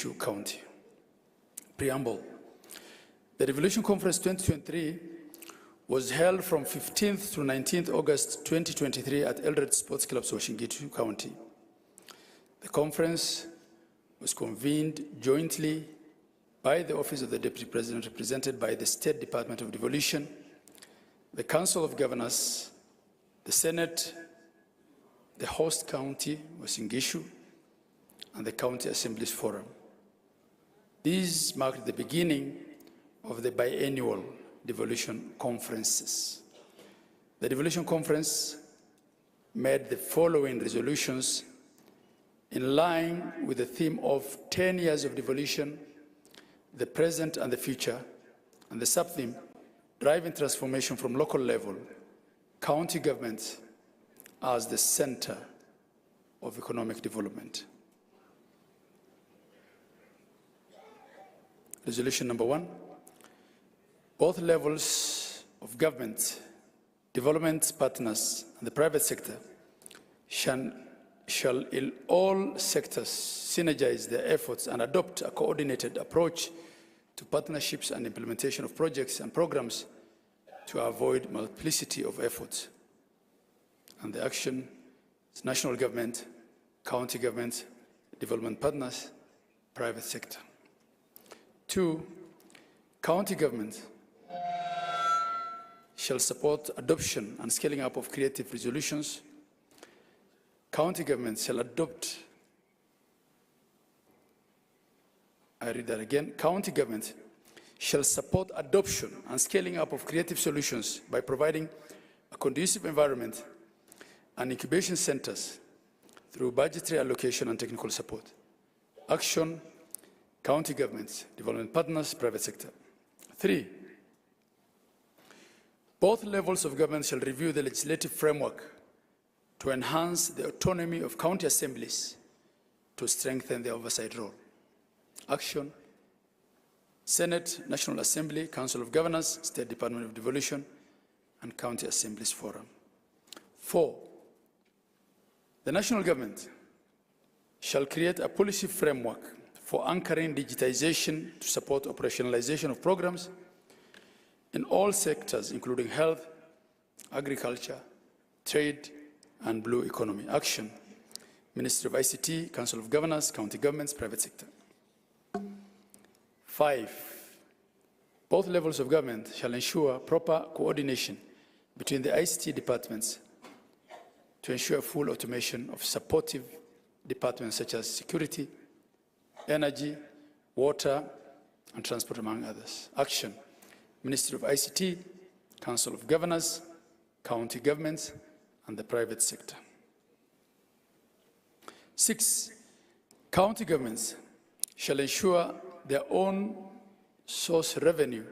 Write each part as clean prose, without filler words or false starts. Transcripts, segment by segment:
Singishu County. Preamble. The Devolution Conference 2023 was held from 15th to 19th August 2023 at Eldoret Sports Club, Singishu County. The conference was convened jointly by the Office of the Deputy President, represented by the State Department of Devolution, the Council of Governors, the Senate, the host county was Singishu, and the County Assemblies Forum. These marked the beginning of the biennial devolution conferences. The devolution conference made the following resolutions in line with the theme of 10 years of devolution, the present and the future, and the sub-theme, driving transformation from local level, county government as the center of economic development. Resolution number 1, both levels of government, development partners, and the private sector shall in all sectors synergize their efforts and adopt a coordinated approach to partnerships and implementation of projects and programs to avoid multiplicity of efforts. And the action is national government, county government, development partners, private sector. 2, county government shall support adoption and scaling up of creative resolutions. County government shall adopt, I read that again, county government shall support adoption and scaling up of creative solutions by providing a conducive environment and incubation centers through budgetary allocation and technical support. Action, county governments, development partners, private sector. 3, both levels of government shall review the legislative framework to enhance the autonomy of county assemblies to strengthen their oversight role. Action, Senate, National Assembly, Council of Governors, State Department of Devolution, and County Assemblies Forum. 4, the national government shall create a policy framework for anchoring digitization to support operationalization of programs in all sectors, including health, agriculture, trade, and blue economy. Action, Ministry of ICT, Council of Governors, county governments, private sector. 5, both levels of government shall ensure proper coordination between the ICT departments to ensure full automation of supportive departments such as security, energy, water, and transport, among others. Action, Ministry of ICT, Council of Governors, county governments, and the private sector. 6, county governments shall ensure their own source revenue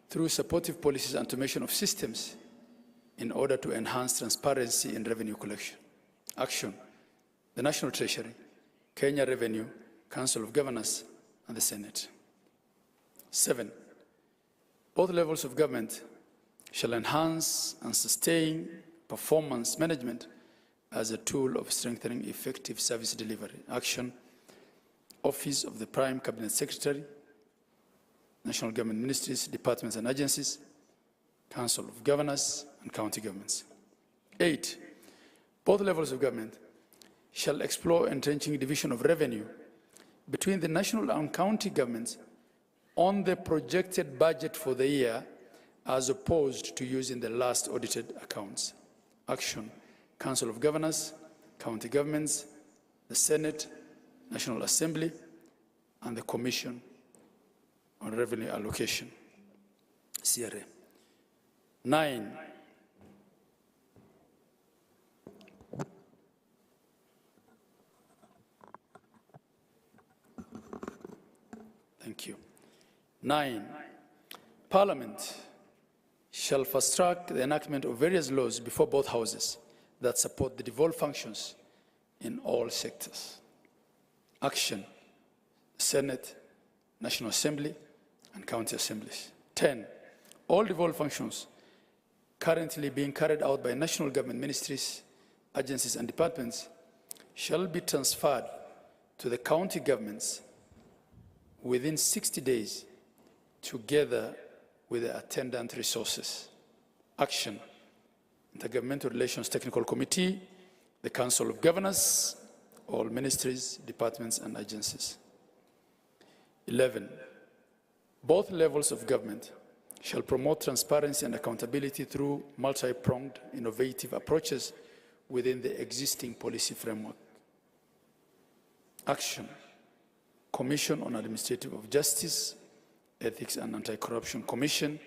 through supportive policies and automation of systems in order to enhance transparency in revenue collection. Action, the National Treasury, Kenya Revenue, Council of Governors, and the Senate. 7, both levels of government shall enhance and sustain performance management as a tool of strengthening effective service delivery. Action, Office of the Prime Cabinet Secretary, National Government Ministries, Departments and Agencies, Council of Governors, and county governments. 8, both levels of government shall explore entrenching division of revenue between the national and county governments on the projected budget for the year as opposed to using the last audited accounts. Action, Council of Governors, county governments, the Senate, National Assembly, and the Commission on Revenue Allocation, CRA. 9, thank you. 9, Parliament shall fast-track the enactment of various laws before both houses that support the devolved functions in all sectors. Action, Senate, National Assembly, and county assemblies. 10, all devolved functions currently being carried out by national government ministries, agencies, and departments shall be transferred to the county governments within 60 days together with the attendant resources. Action. Intergovernmental Relations Technical Committee, the Council of Governors, all ministries, departments, and agencies. 11. Both levels of government shall promote transparency and accountability through multi-pronged, innovative approaches within the existing policy framework. Action. Commission on Administrative of Justice, Ethics and Anti-Corruption Commission,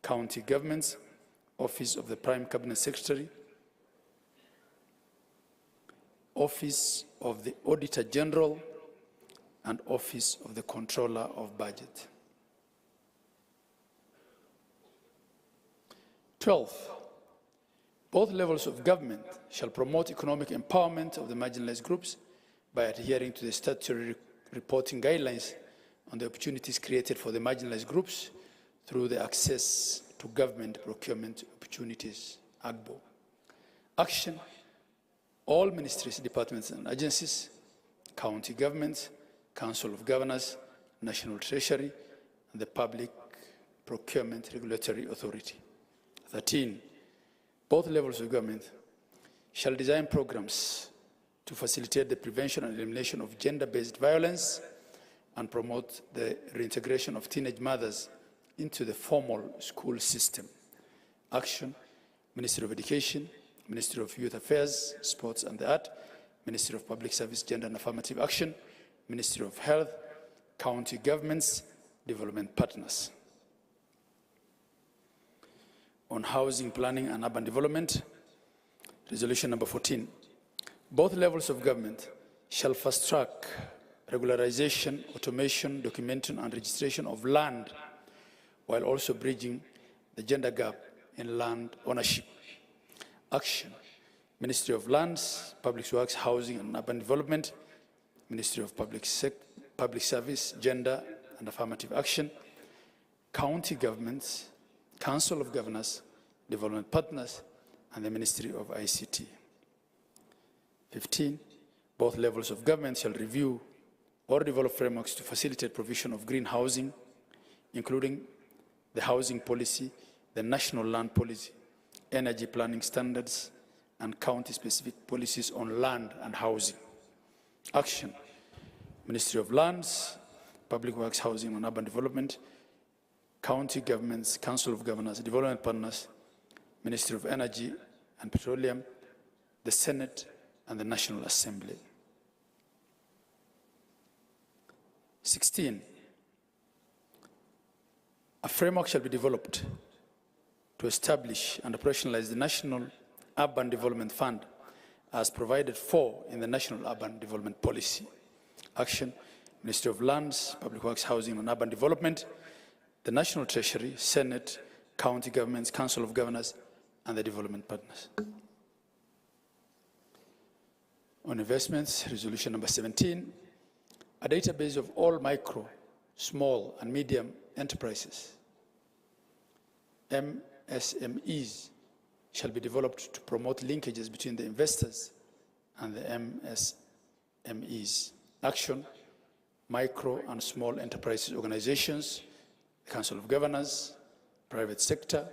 county governments, Office of the Prime Cabinet Secretary, Office of the Auditor General, and Office of the Controller of Budget. 12. Both levels of government shall promote economic empowerment of the marginalized groups by adhering to the statutory reporting guidelines on the opportunities created for the marginalized groups through the access to government procurement opportunities, AGBO. Action. All ministries, departments, and agencies, county governments, Council of Governors, National Treasury, and the Public Procurement Regulatory Authority. 13. Both levels of government shall design programs to facilitate the prevention and elimination of gender-based violence and promote the reintegration of teenage mothers into the formal school system. Action. Ministry of Education, Ministry of Youth Affairs, Sports and the Art, Ministry of Public Service, Gender and Affirmative Action, Ministry of Health, county governments, development partners. On housing planning and urban development, resolution number 14. Both levels of government shall fast-track regularization, automation, documentation, and registration of land, while also bridging the gender gap in land ownership. Action. Ministry of Lands, Public Works, Housing and Urban Development, Ministry of Public Service, Gender and Affirmative Action, county governments, Council of Governors, development partners, and the Ministry of ICT. 15. Both levels of government shall review or develop frameworks to facilitate provision of green housing, including the housing policy, the national land policy, energy planning standards, and county-specific policies on land and housing. Action. Ministry of Lands, Public Works, Housing and Urban Development, county governments, Council of Governors, development partners, Ministry of Energy and Petroleum, the Senate, and the National Assembly. 16. A framework shall be developed to establish and operationalize the National Urban Development Fund as provided for in the National Urban Development Policy. Action. Ministry of Lands, Public Works, Housing and Urban Development, the National Treasury, Senate, county governments, Council of Governors, and the development partners. On investments, resolution number 17, a database of all micro, small, and medium enterprises, MSMEs, shall be developed to promote linkages between the investors and the MSMEs. Action. Micro and small enterprises organizations, the Council of Governors, private sector,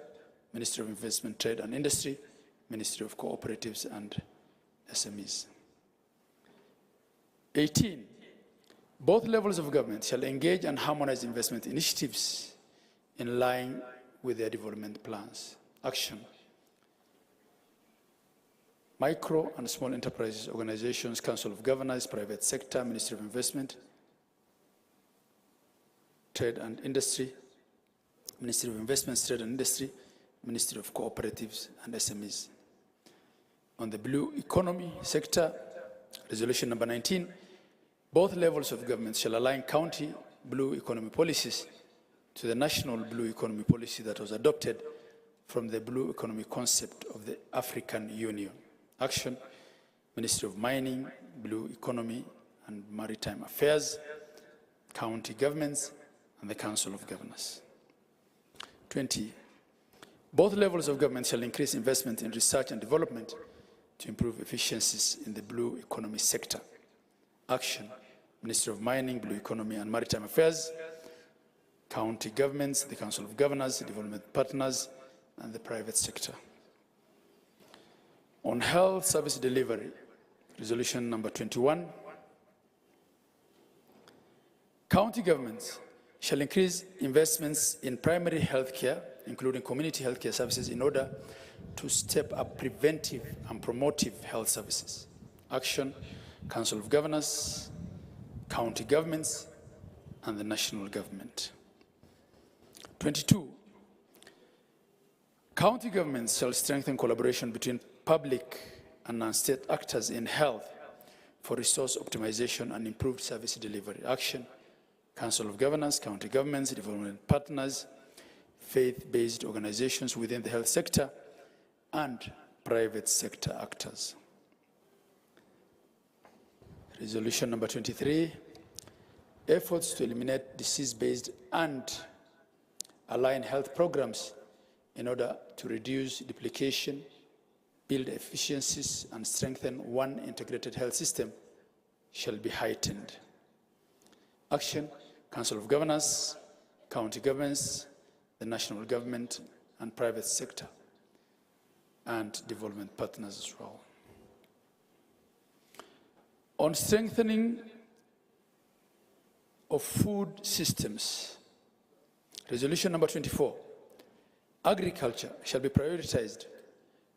Ministry of Investment, Trade and Industry, Ministry of Cooperatives and SMEs. 18. Both levels of government shall engage and harmonize investment initiatives in line with their development plans. Action. Micro and small enterprises organizations, Council of Governors, private sector, Ministry of Investment, Trade and Industry, Ministry of Investments, Trade and Industry, Ministry of Cooperatives and SMEs. On the blue economy sector, resolution number 19, both levels of government shall align county blue economy policies to the national blue economy policy that was adopted from the blue economy concept of the African Union. Action. Ministry of Mining, Blue Economy and Maritime Affairs, county governments, and the Council of Governors. 20. Both levels of government shall increase investment in research and development to improve efficiencies in the blue economy sector. Action. Ministry of Mining, Blue Economy and Maritime Affairs, county governments, the Council of Governors, development partners, and the private sector. On health service delivery, resolution number 21, county governments shall increase investments in primary health care, including community health care services, in order to step up preventive and promotive health services. Action, Council of Governors, county governments, and the national government. 22, county governments shall strengthen collaboration between public and non-state actors in health for resource optimization and improved service delivery. Action, Council of Governors, county governments, development partners, faith-based organizations within the health sector, and private sector actors. Resolution number 23, efforts to eliminate disease-based and align health programs in order to reduce duplication, build efficiencies, and strengthen one integrated health system shall be heightened. Action, Council of Governors, county governments, the national government, and private sector, and development partners as well. On strengthening of food systems, resolution number 24, agriculture shall be prioritized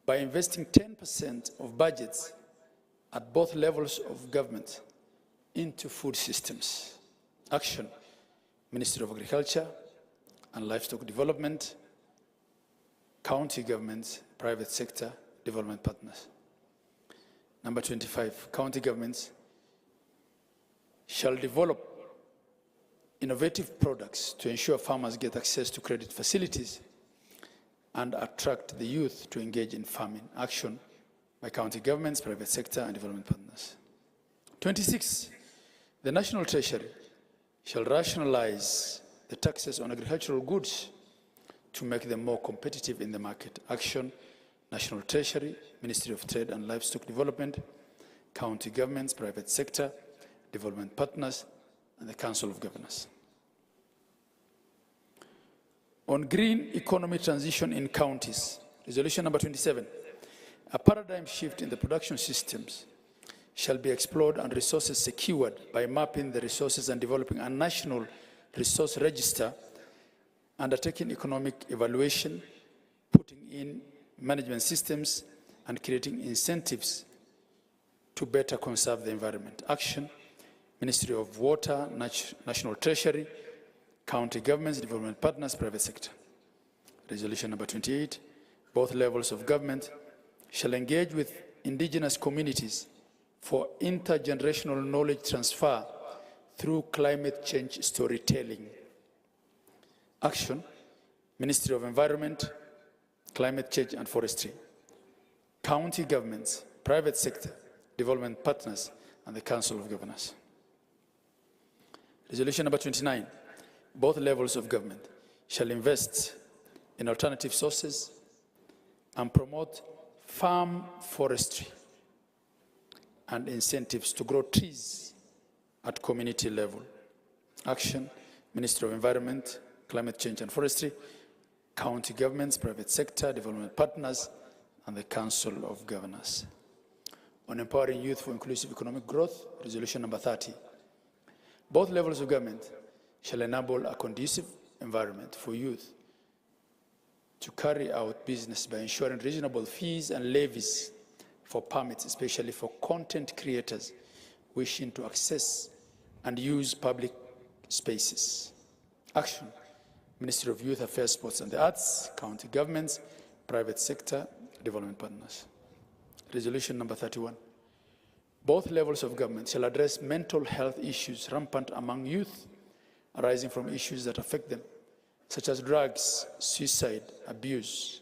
by investing 10% of budgets at both levels of government into food systems. Action, Ministry of Agriculture and Livestock Development, county governments, private sector, development partners. Number 25, county governments shall develop innovative products to ensure farmers get access to credit facilities and attract the youth to engage in farming. Action by county governments, private sector, and development partners. 26, the National Treasury shall rationalize the taxes on agricultural goods to make them more competitive in the market. Action, National Treasury, Ministry of Trade and Livestock Development, county governments, private sector, development partners, and the Council of Governors. On green economy transition in counties, resolution number 27, a paradigm shift in the production systems shall be explored and resources secured by mapping the resources and developing a national resource register, undertaking economic evaluation, putting in management systems, and creating incentives to better conserve the environment. Action, Ministry of Water, National Treasury, county governments, development partners, private sector. Resolution number 28, both levels of government shall engage with indigenous communities for intergenerational knowledge transfer through climate change storytelling. Action, Ministry of Environment, Climate Change and Forestry, county governments, private sector, development partners, and the Council of Governors. Resolution number 29, both levels of government shall invest in alternative sources and promote farm forestry and incentives to grow trees at community level. Action, Ministry of Environment, Climate Change and Forestry, county governments, private sector, development partners, and the Council of Governors. On empowering youth for inclusive economic growth, resolution number 30. Both levels of government shall enable a conducive environment for youth to carry out business by ensuring reasonable fees and levies for permits, especially for content creators wishing to access and use public spaces. Action, Ministry of Youth Affairs, Sports and the Arts, county governments, private sector, development partners. Resolution number 31. Both levels of government shall address mental health issues rampant among youth arising from issues that affect them, such as drugs, suicide, abuse,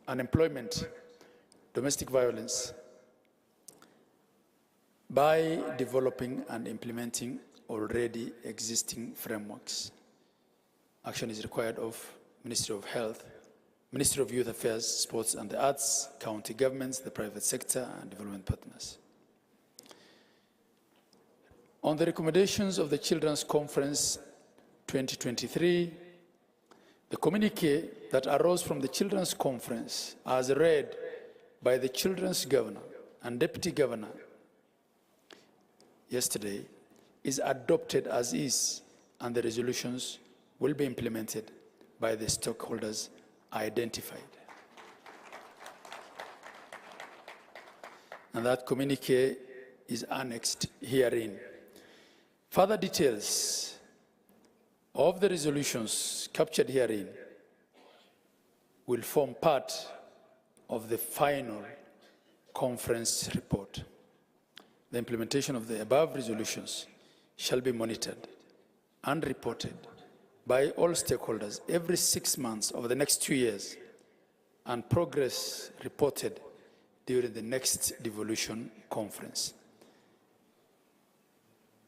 unemployment, domestic violence, by developing and implementing already existing frameworks. Action is required of Ministry of Health, Ministry of Youth Affairs, Sports and the Arts, county governments, the private sector, and development partners. On the recommendations of the Children's Conference 2023, the communique that arose from the Children's Conference, as read by the Children's Governor and Deputy Governor yesterday, is adopted as is, and the resolutions will be implemented by the stakeholders identified. And that communique is annexed herein. Further details of the resolutions captured herein will form part of the final conference report. The implementation of the above resolutions shall be monitored and reported by all stakeholders every 6 months over the next 2 years, and progress reported during the next devolution conference.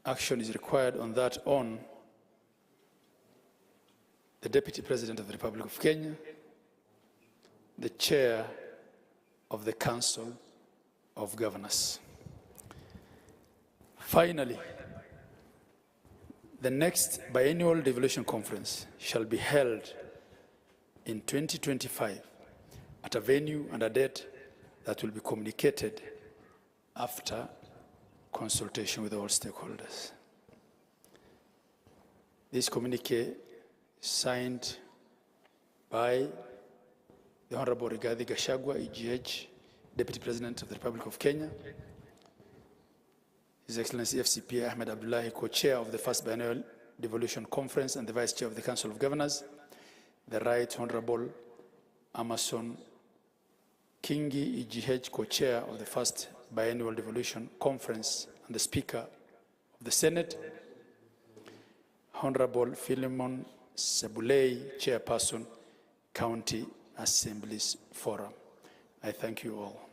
Action is required on that on the Deputy President of the Republic of Kenya, the Chair of the Council of Governors. Finally, the next biennial devolution conference shall be held in 2025 at a venue and a date that will be communicated after consultation with all stakeholders. This communique is signed by the Honorable Gachagua, EGH, Deputy President of the Republic of Kenya, His Excellency FCP Ahmed Abdullahi, Co-Chair of the First Biennial Devolution Conference and the Vice Chair of the Council of Governors, the Right Honorable Amason Kingi, EGH, Co-Chair of the First Biennial Devolution Conference and the Speaker of the Senate, Honorable Philemon Sebulei, Chairperson, County Assemblies Forum. I thank you all.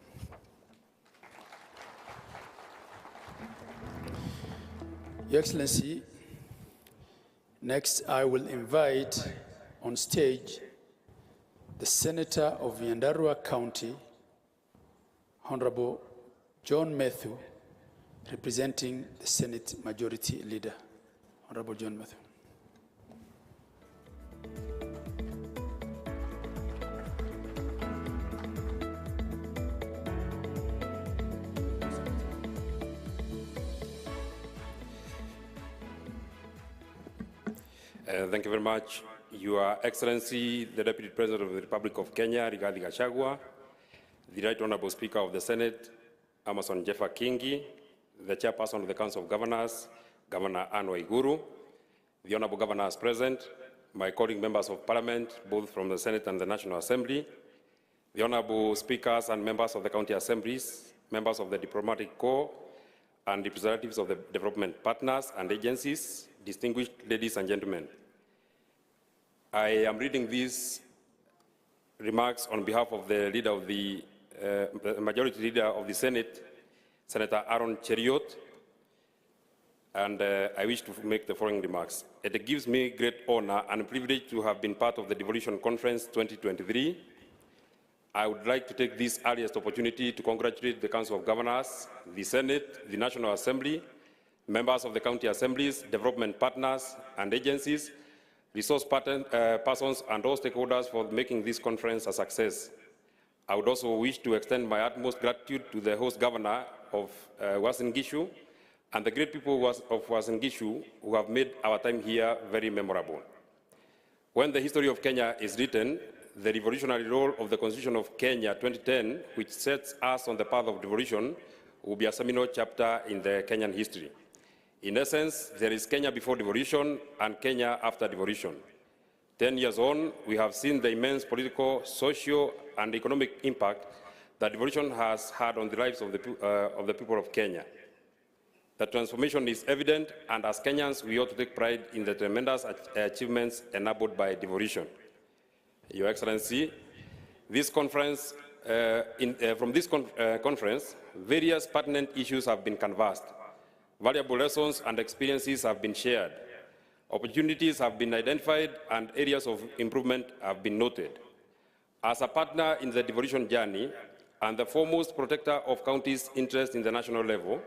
Your Excellency, next I will invite on stage the Senator of Nyandarua County, Honorable John Matthew, representing the Senate Majority Leader. Honorable John Matthew. Thank you very much, Your Excellency, the Deputy President of the Republic of Kenya, Rigathi Gachagua, the Right Honorable Speaker of the Senate, Amason Jeffa Kingi, the Chairperson of the Council of Governors, Governor Anne Waiguru, the Honorable Governors present, my colleague members of Parliament, both from the Senate and the National Assembly, the Honorable Speakers and members of the County Assemblies, members of the Diplomatic Corps, and representatives of the development partners and agencies, distinguished ladies and gentlemen. I am reading these remarks on behalf of the leader of the Majority Leader of the Senate, Senator Aaron Cheriot, and I wish to make the following remarks. It gives me great honor and privilege to have been part of the Devolution Conference 2023. I would like to take this earliest opportunity to congratulate the Council of Governors, the Senate, the National Assembly, members of the county assemblies, development partners and agencies, resource persons and all stakeholders for making this conference a success. I would also wish to extend my utmost gratitude to the host governor of Uasin Gishu and the great people of Uasin Gishu who have made our time here very memorable. When the history of Kenya is written, the revolutionary role of the Constitution of Kenya 2010, which sets us on the path of devolution, will be a seminal chapter in the Kenyan history. In essence, there is Kenya before devolution and Kenya after devolution. 10 years on, we have seen the immense political, social, and economic impact that devolution has had on the lives of the people of Kenya. The transformation is evident, and as Kenyans, we ought to take pride in the tremendous achievements enabled by devolution. Your Excellency, this conference, from this conference, various pertinent issues have been canvassed. Valuable lessons and experiences have been shared. Opportunities have been identified and areas of improvement have been noted. As a partner in the devolution journey and the foremost protector of counties' interests in the national level,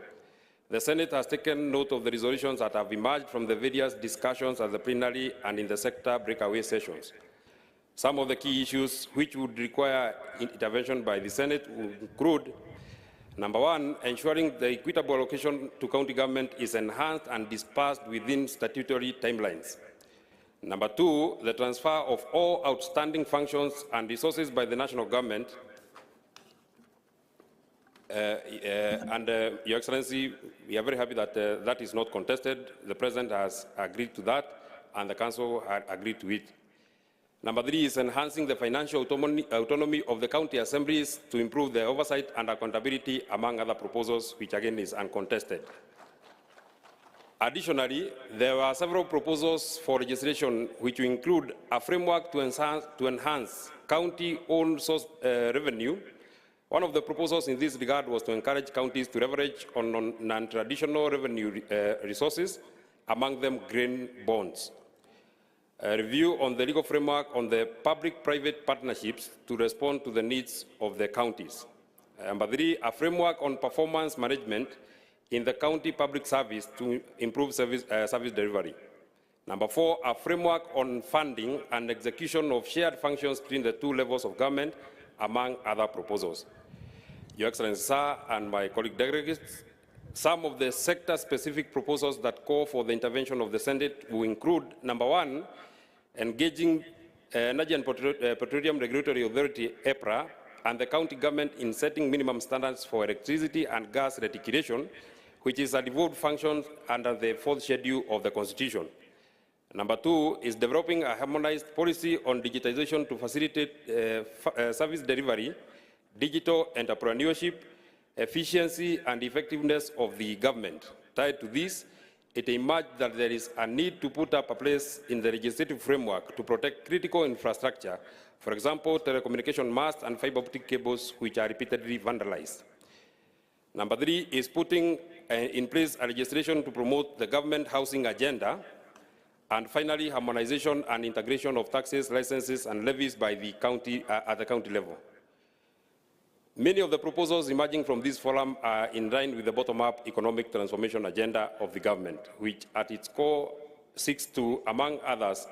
The Senate has taken note of the resolutions that have emerged from the various discussions at the plenary and in the sector breakaway sessions. Some of the key issues which would require intervention by the Senate would include: number one, ensuring the equitable allocation to county government is enhanced and dispersed within statutory timelines. Number two, the transfer of all outstanding functions and resources by the national government. Your Excellency, we are very happy that that is not contested. The President has agreed to that, and the Council has agreed to it. Number three is enhancing the financial autonomy of the county assemblies to improve their oversight and accountability, among other proposals, which again is uncontested. Additionally, there are several proposals for legislation which include a framework to enhance county-owned source revenue. One of the proposals in this regard was to encourage counties to leverage on non-traditional revenue resources, among them green bonds. A review on the legal framework on the public-private partnerships to respond to the needs of the counties. Number three, a framework on performance management in the county public service to improve service delivery. Number four, a framework on funding and execution of shared functions between the two levels of government, among other proposals. Your Excellency, sir, and my colleague delegates, some of the sector-specific proposals that call for the intervention of the Senate will include: number one, engaging Energy and Petroleum Regulatory Authority, EPRA, and the county government in setting minimum standards for electricity and gas reticulation, which is a devolved function under the 4th schedule of the Constitution. Number two is developing a harmonized policy on digitization to facilitate service delivery, digital entrepreneurship, efficiency and effectiveness of the government. Tied to this, it emerged that there is a need to put up a place in the legislative framework to protect critical infrastructure, for example, telecommunication masts and fiber optic cables, which are repeatedly vandalized. Number three is putting in place a legislation to promote the government housing agenda. And finally, harmonization and integration of taxes, licenses, and levies by the county, at the county level. Many of the proposals emerging from this forum are in line with the bottom-up economic transformation agenda of the government, which at its core seeks to, among others,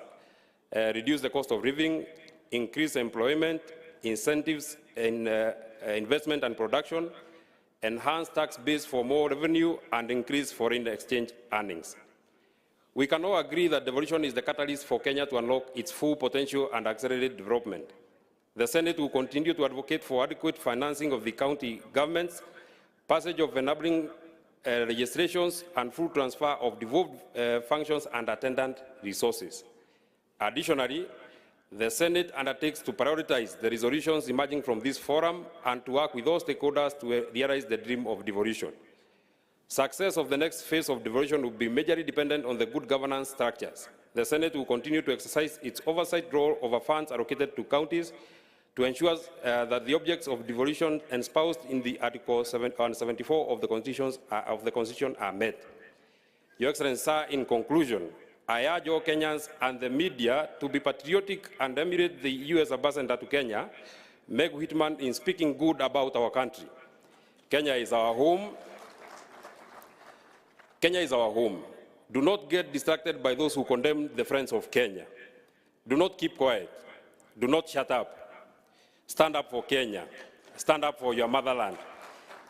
reduce the cost of living, increase employment, incentives in investment and production, enhance tax base for more revenue, and increase foreign exchange earnings. We can all agree that devolution is the catalyst for Kenya to unlock its full potential and accelerate development. The Senate will continue to advocate for adequate financing of the county governments, passage of enabling legislations, and full transfer of devolved functions and attendant resources. Additionally, the Senate undertakes to prioritize the resolutions emerging from this forum and to work with all stakeholders to realize the dream of devolution. Success of the next phase of devolution will be majorly dependent on the good governance structures. The Senate will continue to exercise its oversight role over funds allocated to counties to ensure that the objects of devolution espoused in the Article 74 of the Constitution are met. Your Excellency, sir, in conclusion, I urge all Kenyans and the media to be patriotic and emulate the U.S. Ambassador to Kenya, Meg Whitman, in speaking good about our country. Kenya is our home. Kenya is our home. Do not get distracted by those who condemn the friends of Kenya. Do not keep quiet. Do not shut up. Stand up for Kenya. Stand up for your motherland.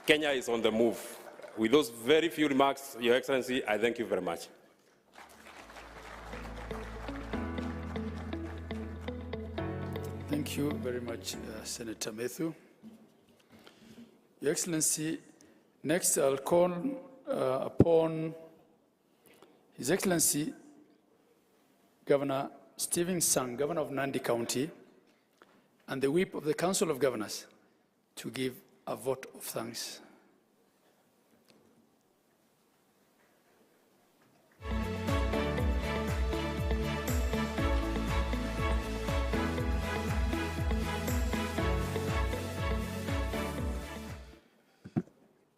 Kenya is on the move. With those very few remarks, Your Excellency, I thank you very much. Thank you very much, Senator Methu. Your Excellency, next I'll call upon His Excellency Governor Stephen Sang, Governor of Nandi County, and the Whip of the Council of Governors to give a vote of thanks.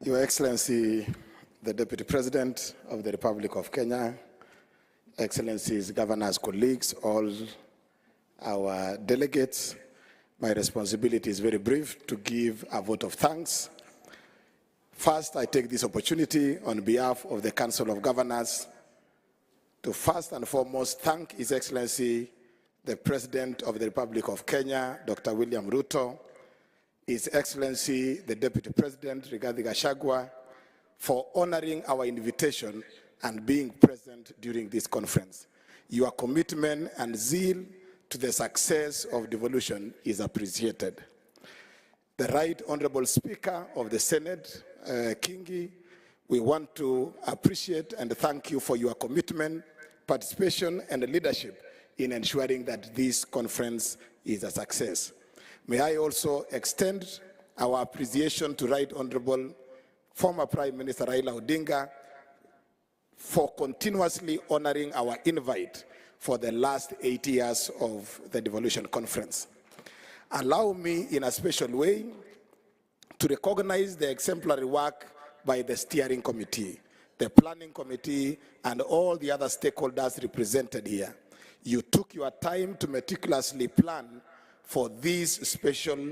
Your Excellency, the Deputy President of the Republic of Kenya, Excellencies, Governors, colleagues, all our delegates, my responsibility is very brief to give a vote of thanks First, I take this opportunity on behalf of the Council of Governors to first and foremost thank His Excellency, the President of the Republic of Kenya, Dr. William Ruto, His Excellency, the Deputy President, Rigathi Gachagua, for honoring our invitation and being present during this conference. Your commitment and zeal to the success of devolution is appreciated. The Right Honorable Speaker of the Senate, Kingi, we want to appreciate and thank you for your commitment, participation, and leadership in ensuring that this conference is a success. May I also extend our appreciation to Right Honorable former Prime Minister Raila Odinga for continuously honoring our invite for the last 8 years of the Devolution Conference. Allow me in a special way to recognize the exemplary work by the steering committee, the planning committee, and all the other stakeholders represented here. You took your time to meticulously plan for this special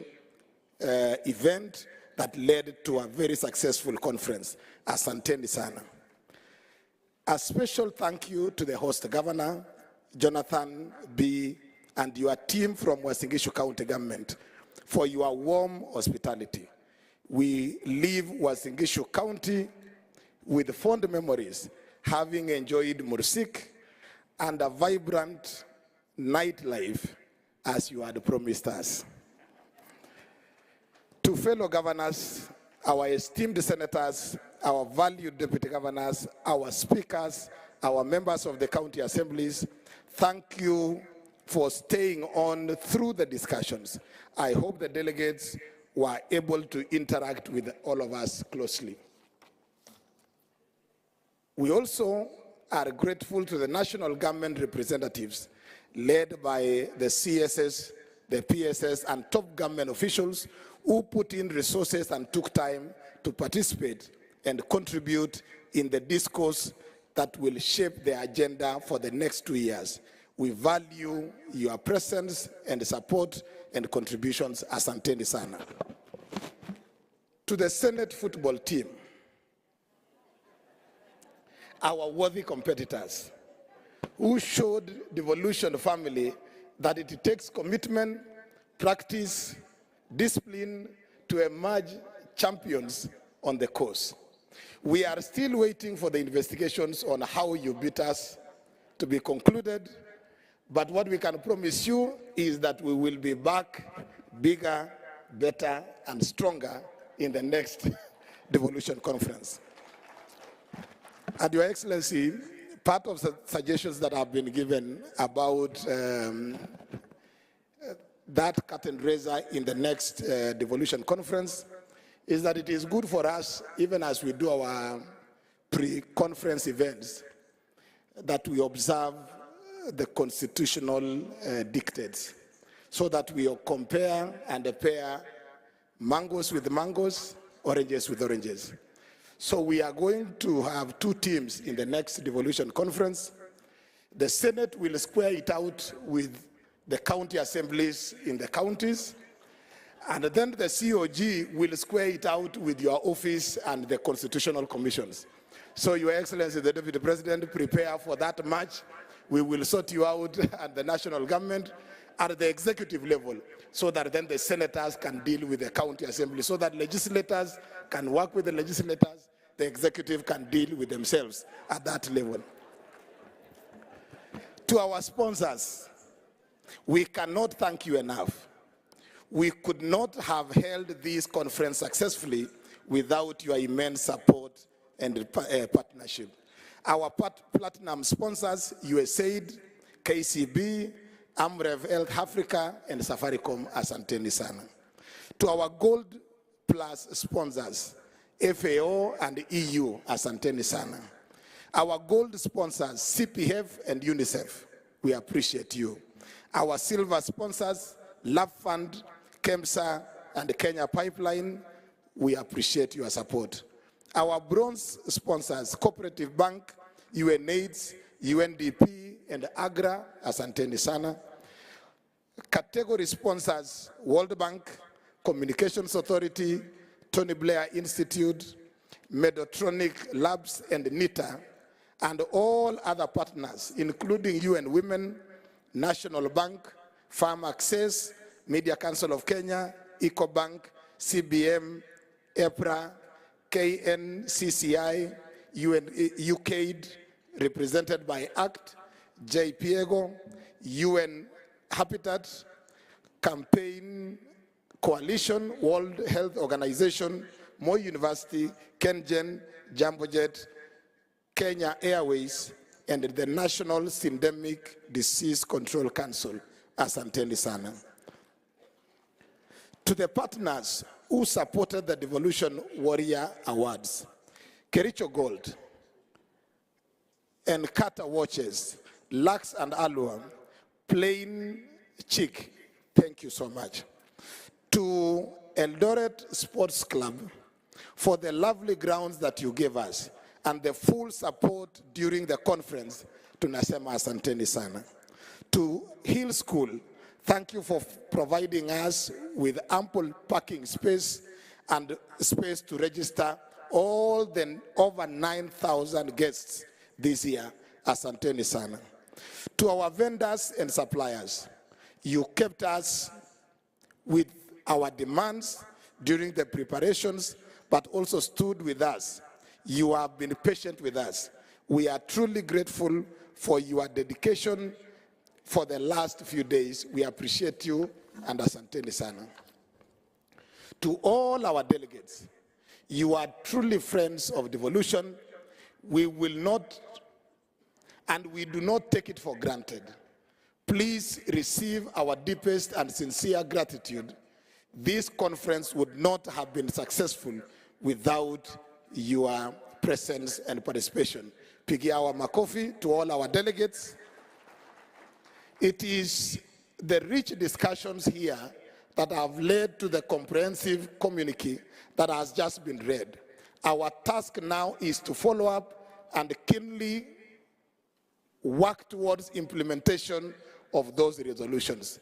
event that led to a very successful conference. Asanteni sana. A special thank you to the host governor, Jonathan B., and your team from Uasin Gishu County Government for your warm hospitality. We leave Uasin Gishu County with fond memories, having enjoyed Mursik and a vibrant nightlife as you had promised us. To fellow governors, our esteemed senators, our valued deputy governors, our speakers, our members of the county assemblies, thank you for staying on through the discussions. I hope the delegates were able to interact with all of us closely. We also are grateful to the national government representatives led by the CSS, the PSS, and top government officials who put in resources and took time to participate and contribute in the discourse that will shape the agenda for the next 2 years. We value your presence and support and contributions. Asanteni sana. To the Senate football team, our worthy competitors, who showed Devolution family that it takes commitment, practice, discipline to emerge champions on the course. We are still waiting for the investigations on how you beat us to be concluded, but what we can promise you is that we will be back bigger, better, and stronger in the next Devolution Conference. And Your Excellency, part of the suggestions that have been given about that curtain raiser in the next Devolution Conference is that it is good for us, even as we do our pre-conference events, that we observe the constitutional dictates, so that we compare and pair mangoes with mangoes, oranges with oranges. So we are going to have 2 teams in the next Devolution Conference. The Senate will square it out with the county assemblies in the counties, and then the COG will square it out with your office and the constitutional commissions. So Your Excellency, the Deputy President, prepare for that match. We will sort you out at the national government, at the executive level, so that then the senators can deal with the county assembly, so that legislators can work with the legislators, the executive can deal with themselves at that level. To our sponsors, we cannot thank you enough. We could not have held this conference successfully without your immense support and partnership. Our platinum sponsors, USAID, KCB, Amrev Health Africa, and Safaricom, asanteni sana. To our gold plus sponsors, FAO and EU, asanteni sana. Our gold sponsors, CPF and UNICEF, we appreciate you. Our silver sponsors, Love Fund, KEMSA, and Kenya Pipeline, we appreciate your support. Our bronze sponsors, Cooperative Bank, UNAIDS, UNDP, and AGRA, asanteni sana. Category sponsors, World Bank, Communications Authority, Tony Blair Institute, Medotronic Labs and NITA, and all other partners, including UN Women, National Bank, Farm Access, Media Council of Kenya, EcoBank, CBM, EPRA, KNCCI, UKAID, represented by ACT, JPIEGO, UN Habitat, Campaign Coalition, World Health Organization, Moi University, KenGen, Jambojet, Kenya Airways, and the National Syndemic Disease Control Council. Asanteni sana. To the partners who supported the Devolution Warrior Awards, Kericho Gold, and Carter Watches, Lux and Alua, Plain Chick, thank you so much. To Eldoret Sports Club, for the lovely grounds that you gave us and the full support during the conference, tunasema asanteni sana. To Hill School, thank you for providing us with ample parking space and space to register all the over 9,000 guests this year. Asanteni sana. To our vendors and suppliers, you kept us with our demands during the preparations, but also stood with us. You have been patient with us. We are truly grateful for your dedication for the last few days. We appreciate you, and asanteni sana. To all our delegates, you are truly friends of Devolution. We will not, and we do not take it for granted. Please receive our deepest and sincere gratitude. This conference would not have been successful without your presence and participation. Pigia our makofi to all our delegates. It is the rich discussions here that have led to the comprehensive communique that has just been read. Our task now is to follow up and keenly work towards implementation of those resolutions.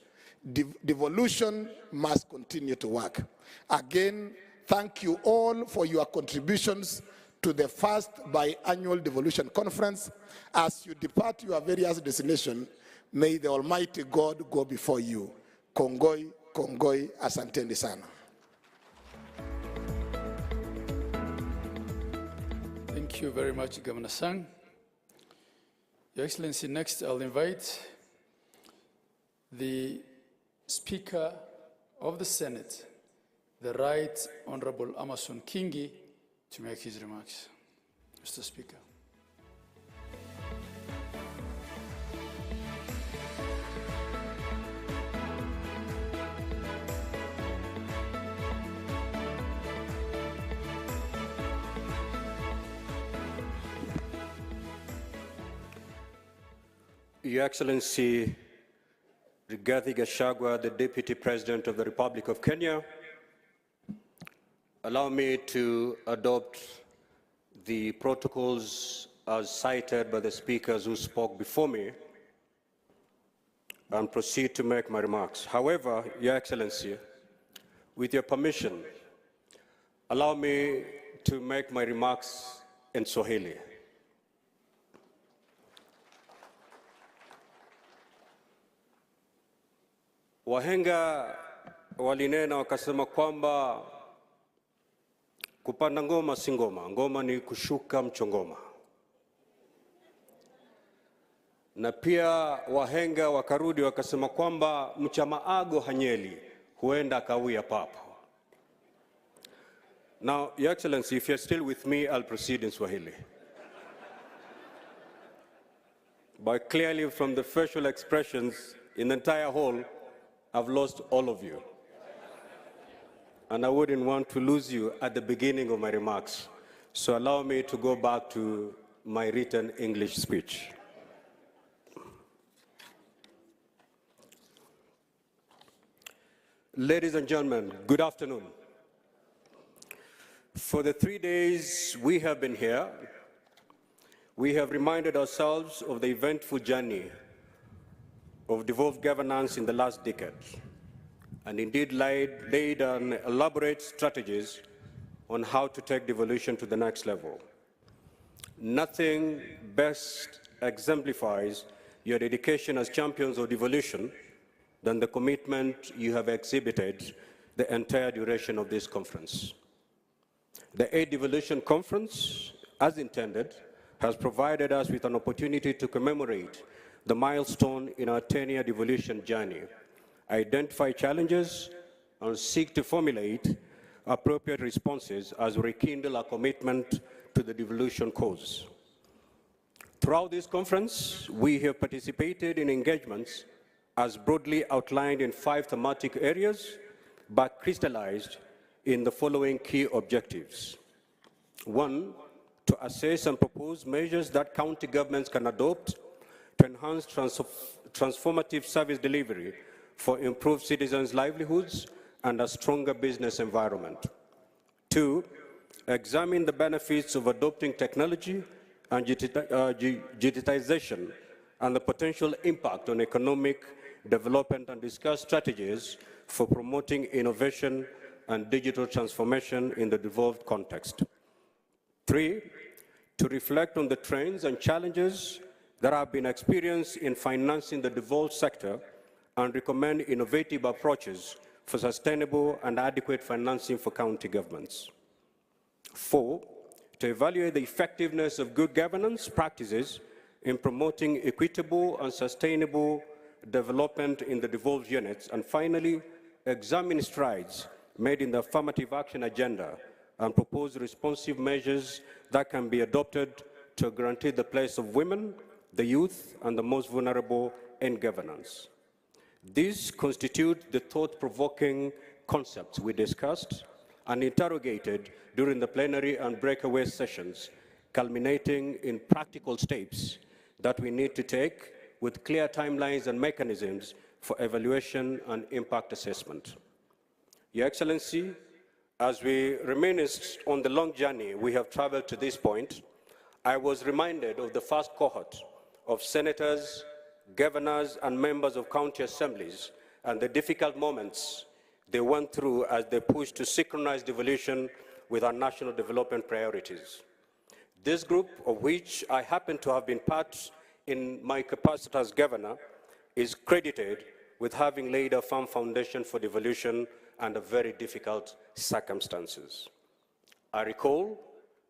Devolution must continue to work. Again, thank you all for your contributions to the first biannual Devolution Conference. As you depart your various destinations, may the Almighty God go before you. Kongoi, Kongoi, asanteni sana. Thank you very much, Governor Sang. Your Excellency, next I'll invite the Speaker of the Senate, the Right Honorable Amason Kingi, to make his remarks. Mr. Speaker. Your Excellency, Rigathi Gachagua, the Deputy President of the Republic of Kenya, allow me to adopt the protocols as cited by the speakers who spoke before me and proceed to make my remarks. However, Your Excellency, with your permission, allow me to make my remarks in Swahili. Wahenga walinena wakasema kwamba kupanda ngoma si ngoma, ngoma ni kushuka mchongoma. Na pia wahenga wakarudi wakasema kwamba mchamaago hanyeli, huenda kawia papo. Now, Your Excellency, if you're still with me, I'll proceed in Swahili. But clearly from the facial expressions in the entire hall, I've lost all of you. And I wouldn't want to lose you at the beginning of my remarks. So allow me to go back to my written English speech. Ladies and gentlemen, good afternoon. For the 3 days we have been here, we have reminded ourselves of the eventful journey of devolved governance in the last decade, and indeed laid on elaborate strategies on how to take devolution to the next level. Nothing best exemplifies your dedication as champions of devolution than the commitment you have exhibited the entire duration of this conference. The 8th Devolution Conference, as intended, has provided us with an opportunity to commemorate the milestone in our 10-year devolution journey, identify challenges, and seek to formulate appropriate responses as we rekindle our commitment to the devolution cause. Throughout this conference, we have participated in engagements as broadly outlined in 5 thematic areas, but crystallized in the following key objectives. 1, to assess and propose measures that county governments can adopt to enhance transformative service delivery for improved citizens' livelihoods and a stronger business environment. 2, examine the benefits of adopting technology and digitization and the potential impact on economic development and discuss strategies for promoting innovation and digital transformation in the devolved context. 3, to reflect on the trends and challenges that have been experienced in financing the devolved sector and recommend innovative approaches for sustainable and adequate financing for county governments. 4, to evaluate the effectiveness of good governance practices in promoting equitable and sustainable development in the devolved units. And finally, examine strides made in the affirmative action agenda and propose responsive measures that can be adopted to guarantee the place of women, the youth, and the most vulnerable in governance. These constitute the thought-provoking concepts we discussed and interrogated during the plenary and breakaway sessions, culminating in practical steps that we need to take with clear timelines and mechanisms for evaluation and impact assessment. Your Excellency, as we reminisce on the long journey we have traveled to this point, I was reminded of the first cohort of senators, governors, and members of county assemblies and the difficult moments they went through as they pushed to synchronize devolution with our national development priorities. This group, of which I happen to have been part in my capacity as governor, is credited with having laid a firm foundation for devolution under very difficult circumstances. I recall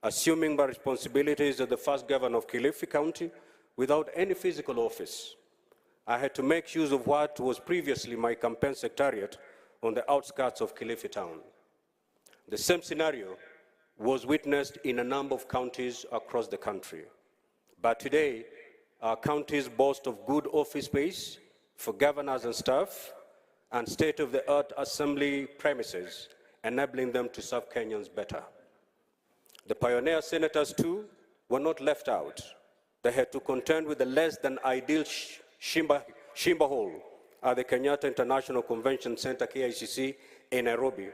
assuming my responsibilities as the first governor of Kilifi County without any physical office. I had to make use of what was previously my campaign secretariat on the outskirts of Kilifi town. The same scenario was witnessed in a number of counties across the country. But today, our counties boast of good office space for governors and staff and state-of-the-art assembly premises, enabling them to serve Kenyans better. The pioneer senators, too, were not left out. They had to contend with the less than ideal Shimba Hall at the Kenyatta International Convention Center, KICC, in Nairobi,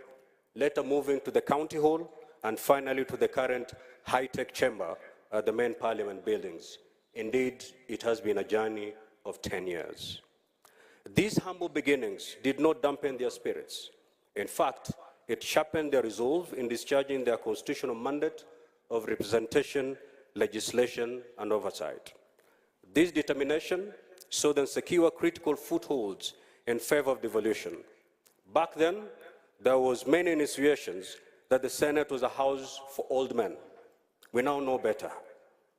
later moving to the County Hall, and finally to the current high-tech chamber at the main parliament buildings. Indeed, it has been a journey of 10 years. These humble beginnings did not dampen their spirits. In fact, it sharpened their resolve in discharging their constitutional mandate of representation, legislation, and oversight. This determination saw them secure critical footholds in favor of devolution. Back then, there was many insinuations that the Senate was a house for old men. We now know better.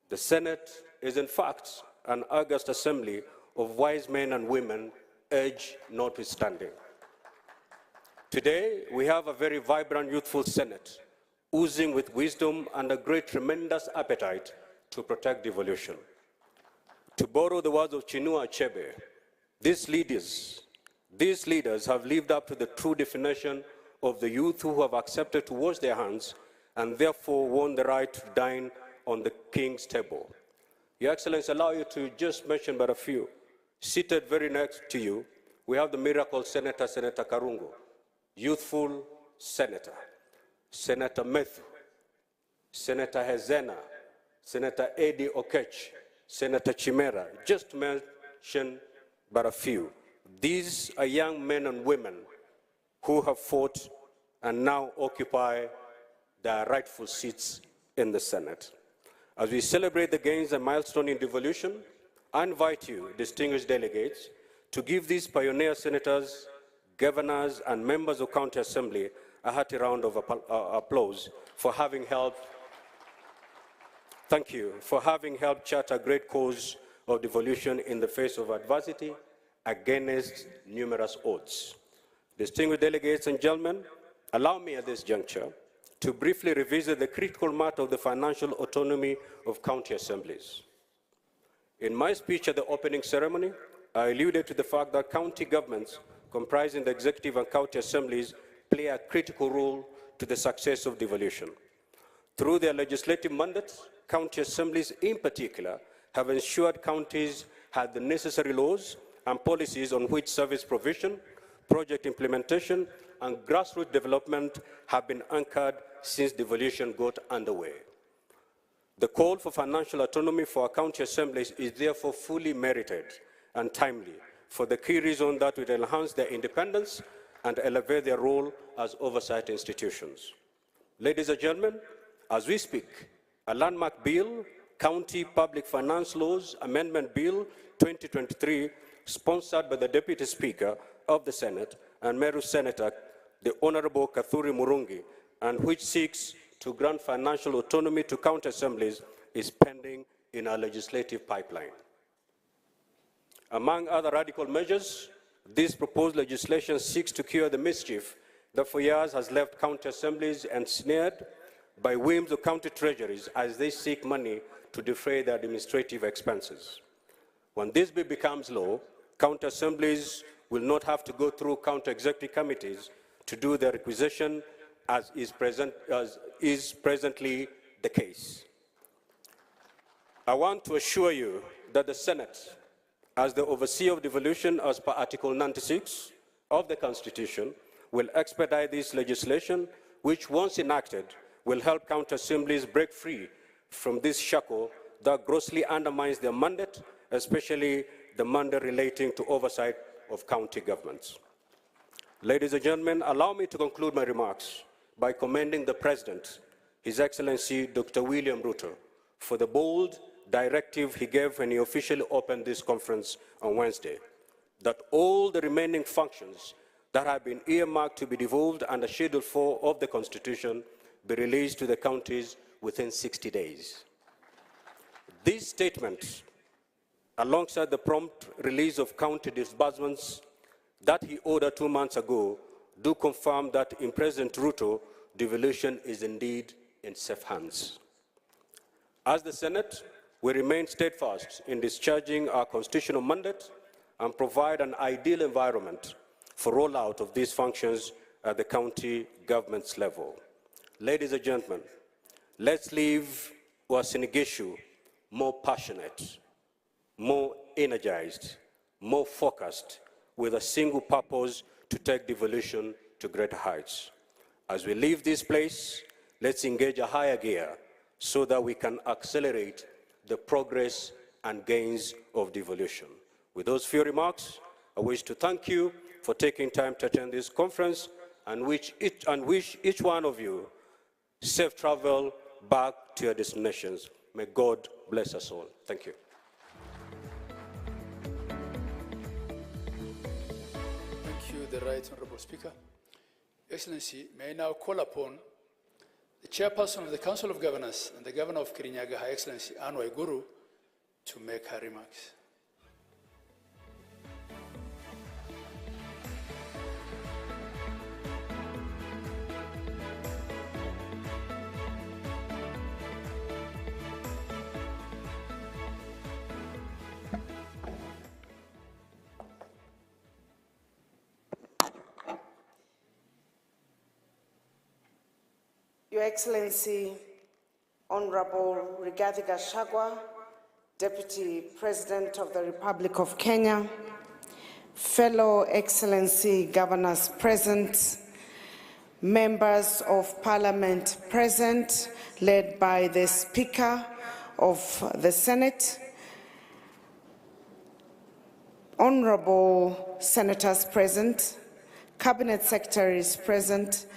The Senate is, in fact, an august assembly of wise men and women, age notwithstanding. Today, we have a very vibrant, youthful Senate, oozing with wisdom and a great, tremendous appetite to protect devolution. To borrow the words of Chinua Achebe, these leaders have lived up to the true definition of the youth who have accepted to wash their hands and therefore won the right to dine on the king's table. Your Excellency, allow you to just mention but a few. Seated very next to you, we have the miracle Senator, Senator Karungo, youthful senator, Senator Methu, Senator Hezena, Senator Eddie Okech, Senator Chimera, just to mention but a few. These are young men and women who have fought and now occupy their rightful seats in the Senate. As we celebrate the gains and milestone in devolution, I invite you, distinguished delegates, to give these pioneer senators, governors, and members of County Assembly a hearty round of applause for having helped. Thank you for having helped chart a great cause of devolution in the face of adversity against numerous odds. Distinguished delegates and gentlemen, allow me at this juncture to briefly revisit the critical matter of the financial autonomy of county assemblies. In my speech at the opening ceremony, I alluded to the fact that county governments comprising the executive and county assemblies play a critical role to the success of devolution. Through their legislative mandates, county assemblies in particular have ensured counties had the necessary laws and policies on which service provision, project implementation, and grassroots development have been anchored since devolution got underway. The call for financial autonomy for our county assemblies is therefore fully merited and timely for the key reason that it will enhance their independence and elevate their role as oversight institutions. Ladies and gentlemen, as we speak, a landmark bill, County Public Finance Laws Amendment Bill 2023, sponsored by the Deputy Speaker of the Senate and Meru Senator, the Honorable Kathuri Murungi, and which seeks to grant financial autonomy to county assemblies, is pending in our legislative pipeline. Among other radical measures, this proposed legislation seeks to cure the mischief that for years has left county assemblies ensnared by whims of county treasuries as they seek money to defray their administrative expenses. When this bill becomes law, county assemblies will not have to go through county executive committees to do their requisition as is presently the case. I want to assure you that the Senate, as the overseer of devolution as per Article 96 of the Constitution, will expedite this legislation, which once enacted will help county assemblies break free from this shackle that grossly undermines their mandate, especially the mandate relating to oversight of county governments. Ladies and gentlemen, allow me to conclude my remarks by commending the President, His Excellency Dr. William Ruto, for the bold directive he gave when he officially opened this conference on Wednesday, that all the remaining functions that have been earmarked to be devolved under Schedule 4 of the Constitution be released to the counties within 60 days. This statement, alongside the prompt release of county disbursements that he ordered 2 months ago, do confirm that in President Ruto, devolution is indeed in safe hands. As the Senate, we remain steadfast in discharging our constitutional mandate and provide an ideal environment for rollout of these functions at the county government's level. Ladies and gentlemen, let's leave Uasin-Gishu more passionate, more energized, more focused, with a single purpose to take devolution to greater heights. As we leave this place, let's engage a higher gear so that we can accelerate the progress and gains of devolution. With those few remarks, I wish to thank you for taking time to attend this conference and wish each one of you safe travel back to your destinations. May God bless us all. Thank you. Thank you, the Right Honorable Speaker. Excellency, may I now call upon the Chairperson of the Council of Governors and the Governor of Kirinyaga, Her Excellency Anne Waiguru, to make her remarks. Your Excellency, Honorable Rigathi Gachagua, Deputy President of the Republic of Kenya, fellow Excellency Governors present, members of Parliament present, led by the Speaker of the Senate, Honorable Senators present, Cabinet Secretaries present,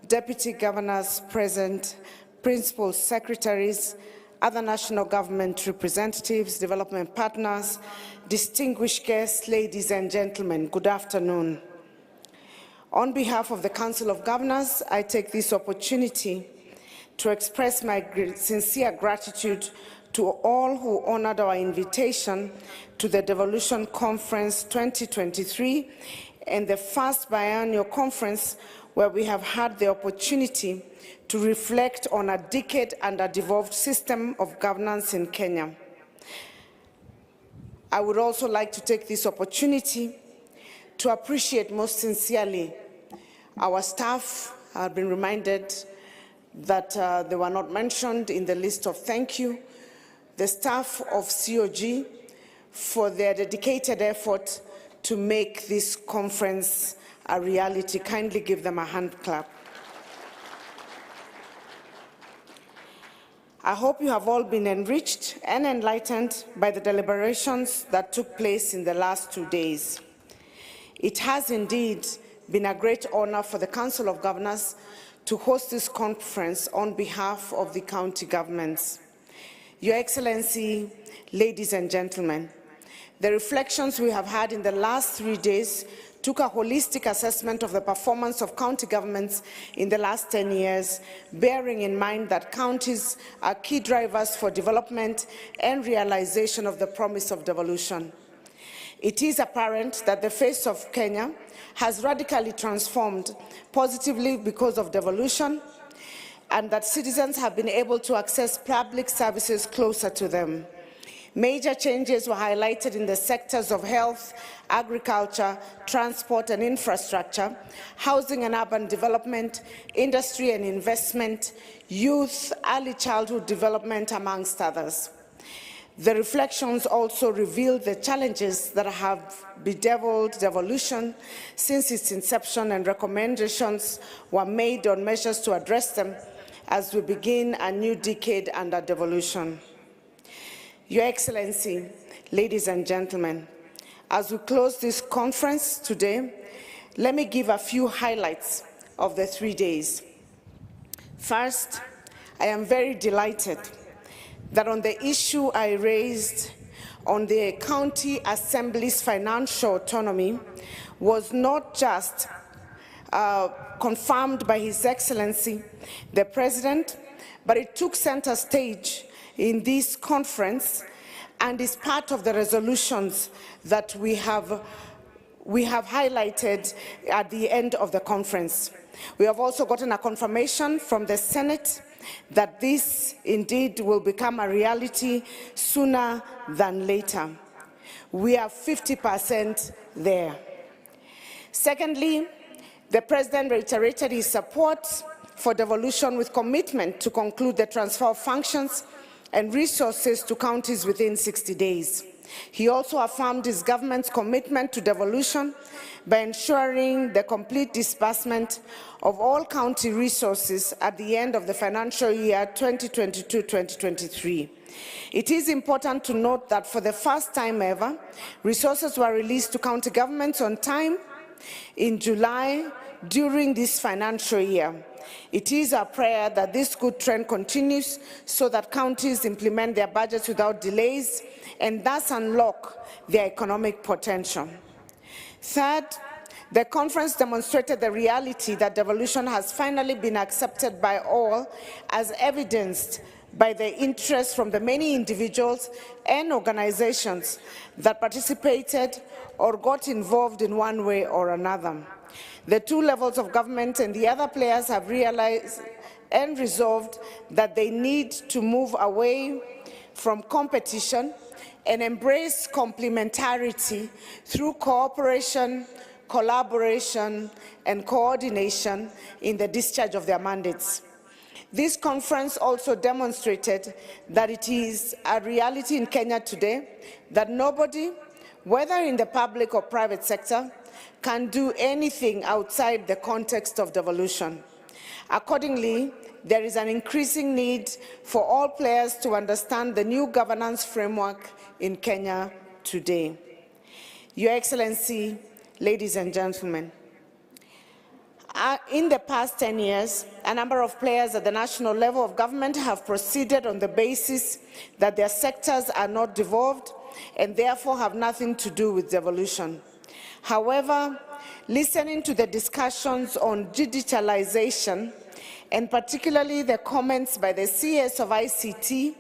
deputy governors present, principal secretaries, other national government representatives, development partners, distinguished guests, ladies and gentlemen, good afternoon. On behalf of the Council of Governors, I take this opportunity to express my sincere gratitude to all who honored our invitation to the Devolution Conference 2023 and the first biannual conference where we have had the opportunity to reflect on a decade and a devolved system of governance in Kenya. I would also like to take this opportunity to appreciate most sincerely our staff. I've been reminded that they were not mentioned in the list of thank you. The staff of COG for their dedicated effort to make this conference a reality. Kindly give them a hand clap. I hope you have all been enriched and enlightened by the deliberations that took place in the last 2 days. It has indeed been a great honor for the Council of Governors to host this conference on behalf of the county governments. Your Excellency, ladies and gentlemen, the reflections we have had in the last 3 days took a holistic assessment of the performance of county governments in the last 10 years, bearing in mind that counties are key drivers for development and realization of the promise of devolution. It is apparent that the face of Kenya has radically transformed positively because of devolution, and that citizens have been able to access public services closer to them. Major changes were highlighted in the sectors of health, agriculture, transport and infrastructure, housing and urban development, industry and investment, youth, early childhood development, amongst others. The reflections also revealed the challenges that have bedeviled devolution since its inception, and recommendations were made on measures to address them as we begin a new decade under devolution. Your Excellency, ladies and gentlemen, as we close this conference today, let me give a few highlights of the 3 days. First, I am very delighted that on the issue I raised on the county assembly's financial autonomy was not just confirmed by His Excellency, the President, but it took center stage in this conference and is part of the resolutions that we have highlighted at the end of the conference. We have also gotten a confirmation from the Senate that this indeed will become a reality sooner than later. We are 50% there. Secondly, the President reiterated his support for devolution with commitment to conclude the transfer of functions and resources to counties within 60 days. He also affirmed his government's commitment to devolution by ensuring the complete disbursement of all county resources at the end of the financial year 2022-2023. It is important to note that for the first time ever, resources were released to county governments on time in July during this financial year. It is our prayer that this good trend continues so that counties implement their budgets without delays and thus unlock their economic potential. Third, the conference demonstrated the reality that devolution has finally been accepted by all, as evidenced by the interest from the many individuals and organizations that participated or got involved in one way or another. The two levels of government and the other players have realized and resolved that they need to move away from competition and embrace complementarity through cooperation, collaboration, and coordination in the discharge of their mandates. This conference also demonstrated that it is a reality in Kenya today that nobody, whether in the public or private sector, can do anything outside the context of devolution. Accordingly, there is an increasing need for all players to understand the new governance framework in Kenya today. Your Excellency, ladies and gentlemen, In the past 10 years, a number of players at the national level of government have proceeded on the basis that their sectors are not devolved and therefore have nothing to do with devolution. However, listening to the discussions on digitalization, and particularly the comments by the CS of ICT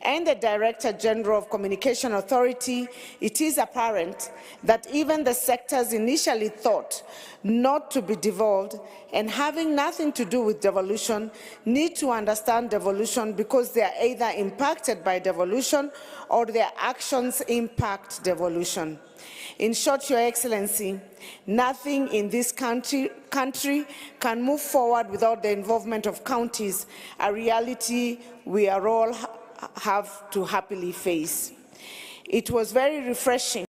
and the Director General of Communication Authority, it is apparent that even the sectors initially thought not to be devolved and having nothing to do with devolution need to understand devolution because they are either impacted by devolution or their actions impact devolution. In short, Your Excellency, nothing in this country can move forward without the involvement of counties, a reality we are all have to happily face. It was very refreshing.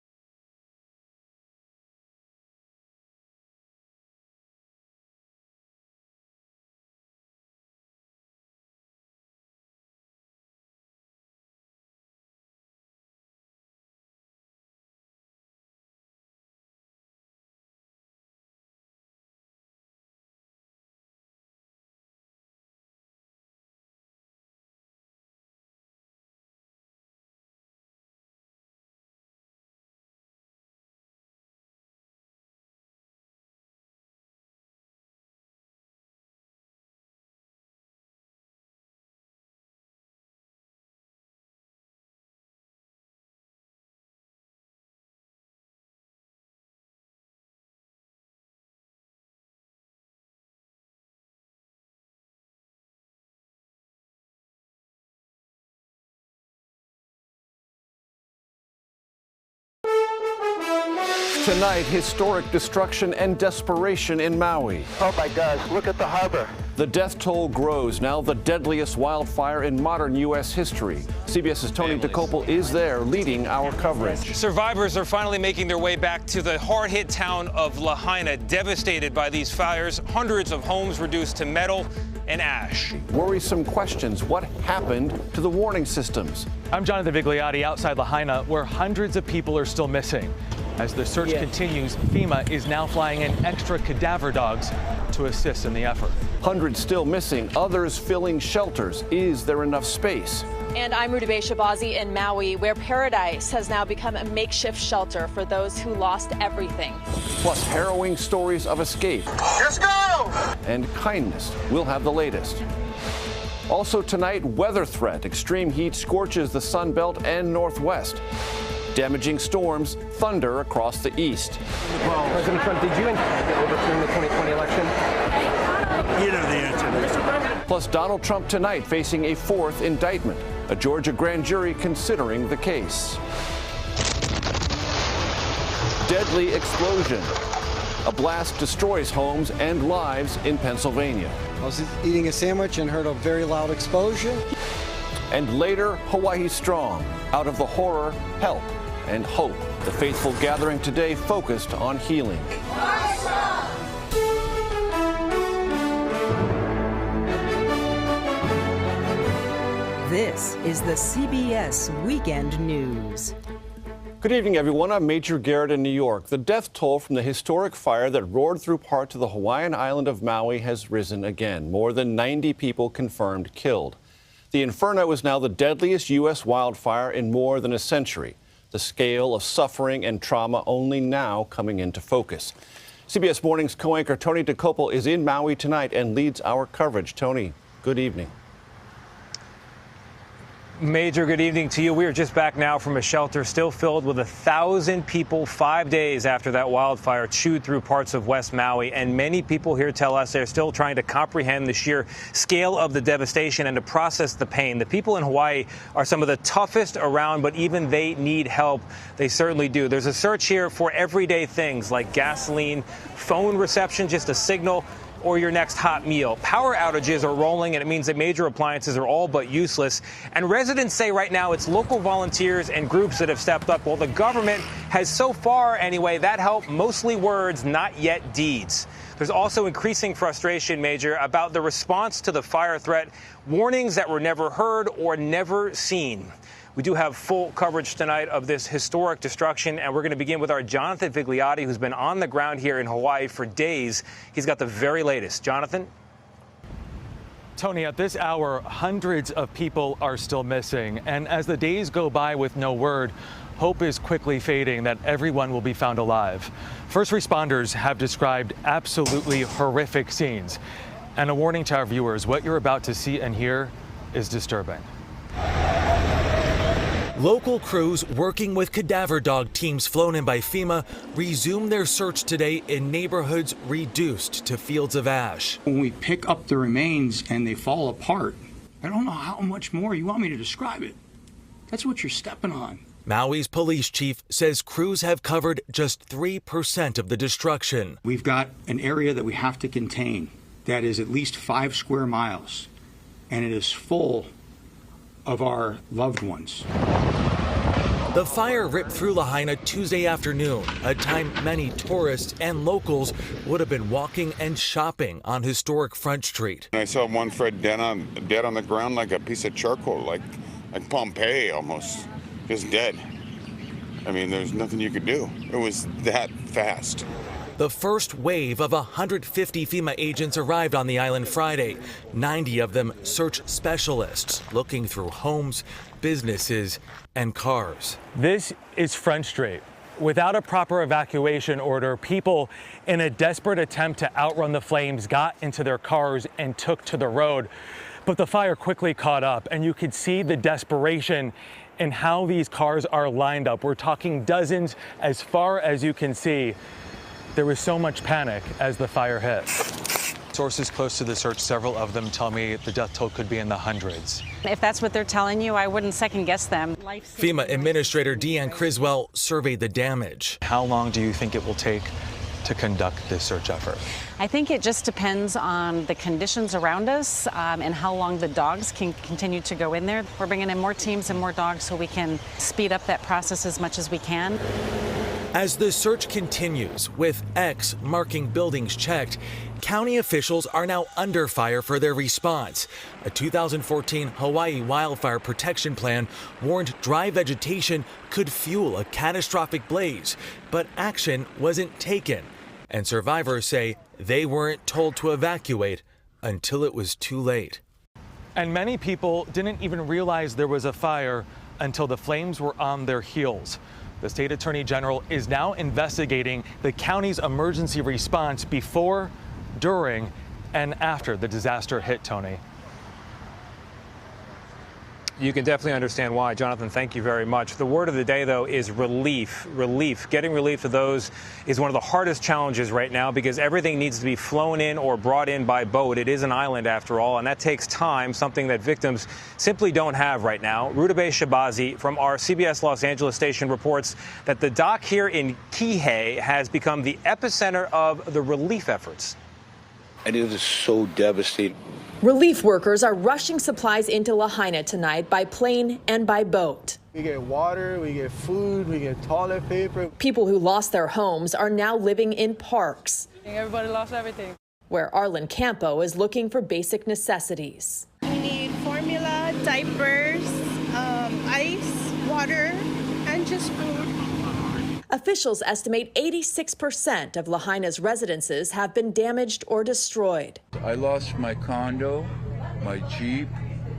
Tonight, historic destruction and desperation in Maui. Oh my gosh, look at the harbor. The death toll grows, now the deadliest wildfire in modern U.S. history. CBS's Tony DeCopel is there leading our coverage. Survivors are finally making their way back to the hard-hit town of Lahaina, devastated by these fires. Hundreds of homes reduced to metal and ash. Worrisome questions. What happened to the warning systems? I'm Jonathan Vigliotti outside Lahaina, where hundreds of people are still missing. As the search continues, FEMA is now flying in extra cadaver dogs to assist in the effort. Hundreds still missing, others filling shelters. Is there enough space? And I'm Rudabeh Shabazi in Maui, where Paradise has now become a makeshift shelter for those who lost everything. Plus harrowing stories of escape. Let's go! And kindness. We'll have the latest. Also tonight, weather threat. Extreme heat scorches the Sun Belt and Northwest. Damaging storms, thunder across the east. President Trump, did you intend to overturn the 2020 election? You know the answer. Plus, Donald Trump tonight facing a fourth indictment. A Georgia grand jury considering the case. Deadly explosion. A blast destroys homes and lives in Pennsylvania. I was eating a sandwich and heard a very loud explosion. And later, Hawaii strong. Out of the horror, help and hope. The faithful gathering today focused on healing. This is the CBS Weekend News. Good evening, everyone. I'm Major Garrett in New York. The death toll from the historic fire that roared through parts of the Hawaiian island of Maui has risen again. More than 90 people confirmed killed. The inferno is now the deadliest U.S. wildfire in more than a century. The scale of suffering and trauma only now coming into focus. CBS Morning's co-anchor Tony DeCopel is in Maui tonight and leads our coverage. Tony, good evening. Major, good evening to you. We are just back now from a shelter still filled with 1,000 people 5 days after that wildfire chewed through parts of West Maui. And many people here tell us they're still trying to comprehend the sheer scale of the devastation and to process the pain. The people in Hawaii are some of the toughest around, but even they need help. They certainly do. There's a search here for everyday things like gasoline, phone reception, just a signal, or your next hot meal. Power outages are rolling, and it means that major appliances are all but useless. And residents say right now it's local volunteers and groups that have stepped up, while the government has so far, anyway, that help, mostly words, not yet deeds. There's also increasing frustration, Major, about the response to the fire threat, warnings that were never heard or never seen. We do have full coverage tonight of this historic destruction, and we're going to begin with our Jonathan Vigliotti, who's been on the ground here in Hawaii for days. He's got the very latest. Jonathan? Tony, at this hour, hundreds of people are still missing. And as the days go by with no word, hope is quickly fading that everyone will be found alive. First responders have described absolutely horrific scenes. And a warning to our viewers, what you're about to see and hear is disturbing. Local crews working with cadaver dog teams flown in by FEMA resumed their search today in neighborhoods reduced to fields of ash. When we pick up the remains and they fall apart, I don't know how much more you want me to describe it. That's what you're stepping on. Maui's police chief says crews have covered just 3% of the destruction. We've got an area that we have to contain that is at least 5 square miles, and it is full of our loved ones. The fire ripped through Lahaina Tuesday afternoon, a time many tourists and locals would have been walking and shopping on historic Front Street. I saw one Fred dead on the ground like a piece of charcoal, like Pompeii almost, just dead. I mean, there's nothing you could do. It was that fast. The first wave of 150 FEMA agents arrived on the island Friday. 90 of them search specialists looking through homes, businesses, and cars. This is Front Street. Without a proper evacuation order, people in a desperate attempt to outrun the flames got into their cars and took to the road. But the fire quickly caught up, and you could see the desperation in how these cars are lined up. We're talking dozens as far as you can see. There was so much panic as the fire hit. Sources close to the search, several of them tell me the death toll could be in the hundreds. If that's what they're telling you, I wouldn't second guess them. FEMA Administrator Deanne Criswell surveyed the damage. How long do you think it will take to conduct this search effort? I think it just depends on the conditions around us and how long the dogs can continue to go in there. We're bringing in more teams and more dogs so we can speed up that process as much as we can. As the search continues, with X marking buildings checked, county officials are now under fire for their response. A 2014 Hawaii wildfire protection plan warned dry vegetation could fuel a catastrophic blaze, but action wasn't taken. And survivors say they weren't told to evacuate until it was too late. And many people didn't even realize there was a fire until the flames were on their heels. The state attorney general is now investigating the county's emergency response before, during, and after the disaster hit, Tony. You can definitely understand why. Jonathan, thank you very much. The word of the day, though, is relief. Relief. Getting relief to those is one of the hardest challenges right now because everything needs to be flown in or brought in by boat. It is an island, after all, and that takes time, something that victims simply don't have right now. Rutabe Shabazi from our CBS Los Angeles station reports that the dock here in Kihei has become the epicenter of the relief efforts. And it is so devastating. Relief workers are rushing supplies into Lahaina tonight by plane and by boat. We get water, we get food, we get toilet paper. People who lost their homes are now living in parks. Everybody lost everything. Where Arlen Campo is looking for basic necessities. We need formula, diapers, ice, water, and just food. Officials estimate 86% of Lahaina's residences have been damaged or destroyed. I lost my condo, my Jeep,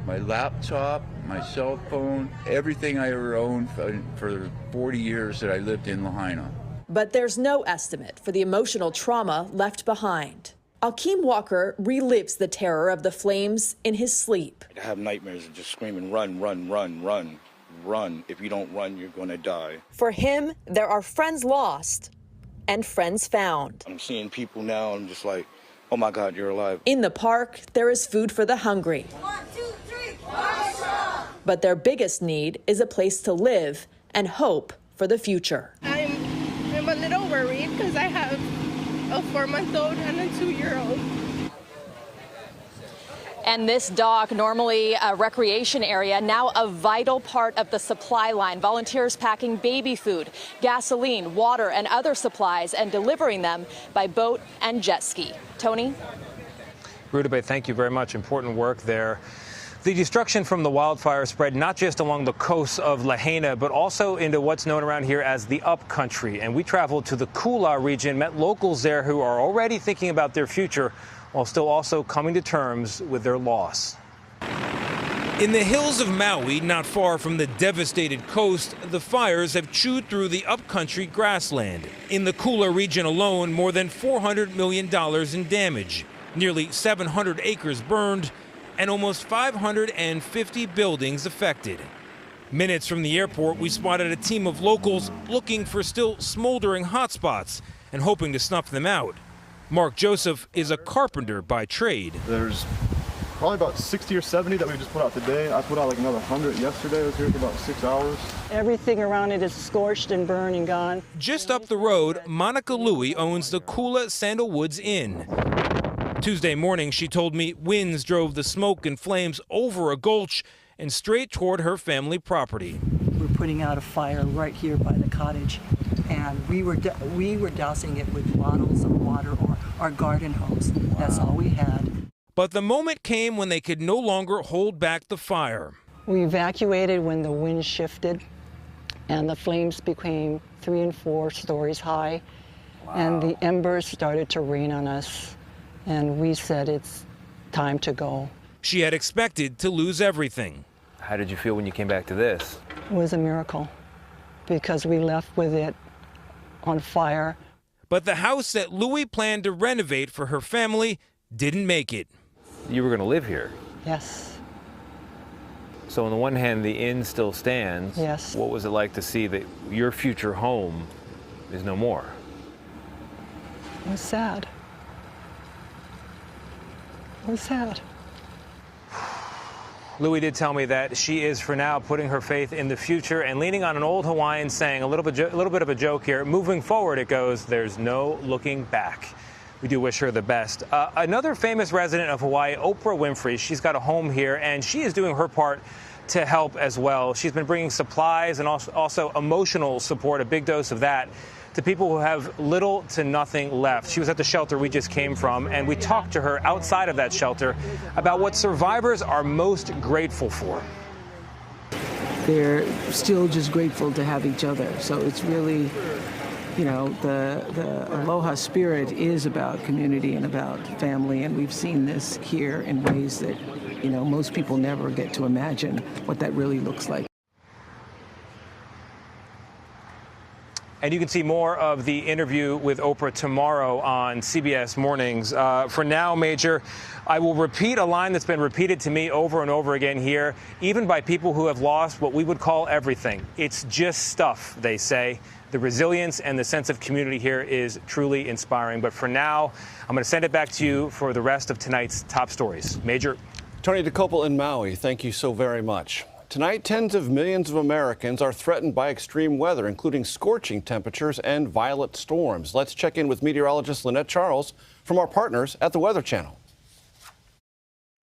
my laptop, my cell phone, everything I ever owned for 40 years that I lived in Lahaina. But there's no estimate for the emotional trauma left behind. Akeem Walker relives the terror of the flames in his sleep. I have nightmares of just screaming, run, run, run, run. Run. If you don't run, you're going to die. For him, there are friends lost and friends found. I'm seeing people now, I'm just like, oh my God, you're alive. In the park, there is food for the hungry. 1, 2, 3, Marshall! But their biggest need is a place to live and hope for the future. I'm a little worried because I have a 4-month-old and a 2-year-old. And this dock, normally a recreation area, now a vital part of the supply line. Volunteers packing baby food, gasoline, water, and other supplies and delivering them by boat and jet ski. Tony? Rutabe, thank you very much. Important work there. The destruction from the wildfire spread not just along the coast of Lahaina, but also into what's known around here as the upcountry. And we traveled to the Kula region, met locals there who are already thinking about their future while still also coming to terms with their loss. In the hills of Maui, not far from the devastated coast, the fires have chewed through the upcountry grassland. In the Kula region alone, more than $400 million in damage, nearly 700 acres burned, and almost 550 buildings affected. Minutes from the airport, we spotted a team of locals looking for still smoldering hotspots and hoping to snuff them out. Mark Joseph is a carpenter by trade. There's probably about 60 or 70 that we just put out today. I put out like another 100 yesterday. I was here for about 6 hours. Everything around it is scorched and burned and gone. Just up the road, Monica Louie owns the Kula Sandalwoods Inn. Tuesday morning, she told me winds drove the smoke and flames over a gulch and straight toward her family property. We're putting out a fire right here by the cottage, and we were dousing it with bottles of water or our garden hose. Wow. That's all we had. But the moment came when they could no longer hold back the fire. We evacuated when the wind shifted and the flames became 3 and 4 stories high. Wow. And the embers started to rain on us. And we said it's time to go. She had expected to lose everything. How did you feel when you came back to this? It was a miracle because we left with it on fire. But the house that Louie planned to renovate for her family didn't make it. You were going to live here? Yes. So on the one hand, the inn still stands. Yes. What was it like to see that your future home is no more? It was sad. It was sad. Louie did tell me that she is, for now, putting her faith in the future and leaning on an old Hawaiian saying, a little bit of a joke here. Moving forward, it goes, there's no looking back. We do wish her the best. Another famous resident of Hawaii, Oprah Winfrey, she's got a home here, and she is doing her part to help as well. She's been bringing supplies and also emotional support, a big dose of that, to people who have little to nothing left. She was at the shelter we just came from, and we talked to her outside of that shelter about what survivors are most grateful for. They're still just grateful to have each other. So it's really, you know, the Aloha spirit is about community and about family, and we've seen this here in ways that, you know, most people never get to imagine what that really looks like. And you can see more of the interview with Oprah tomorrow on CBS Mornings. For now, Major, I will repeat a line that's been repeated to me over and over again here, even by people who have lost what we would call everything. It's just stuff, they say. The resilience and the sense of community here is truly inspiring. But for now, I'm going to send it back to you for the rest of tonight's top stories. Major. Tony DeCopel in Maui, thank you so very much. Tonight, tens of millions of Americans are threatened by extreme weather, including scorching temperatures and violent storms. Let's check in with meteorologist Lynette Charles from our partners at the Weather Channel.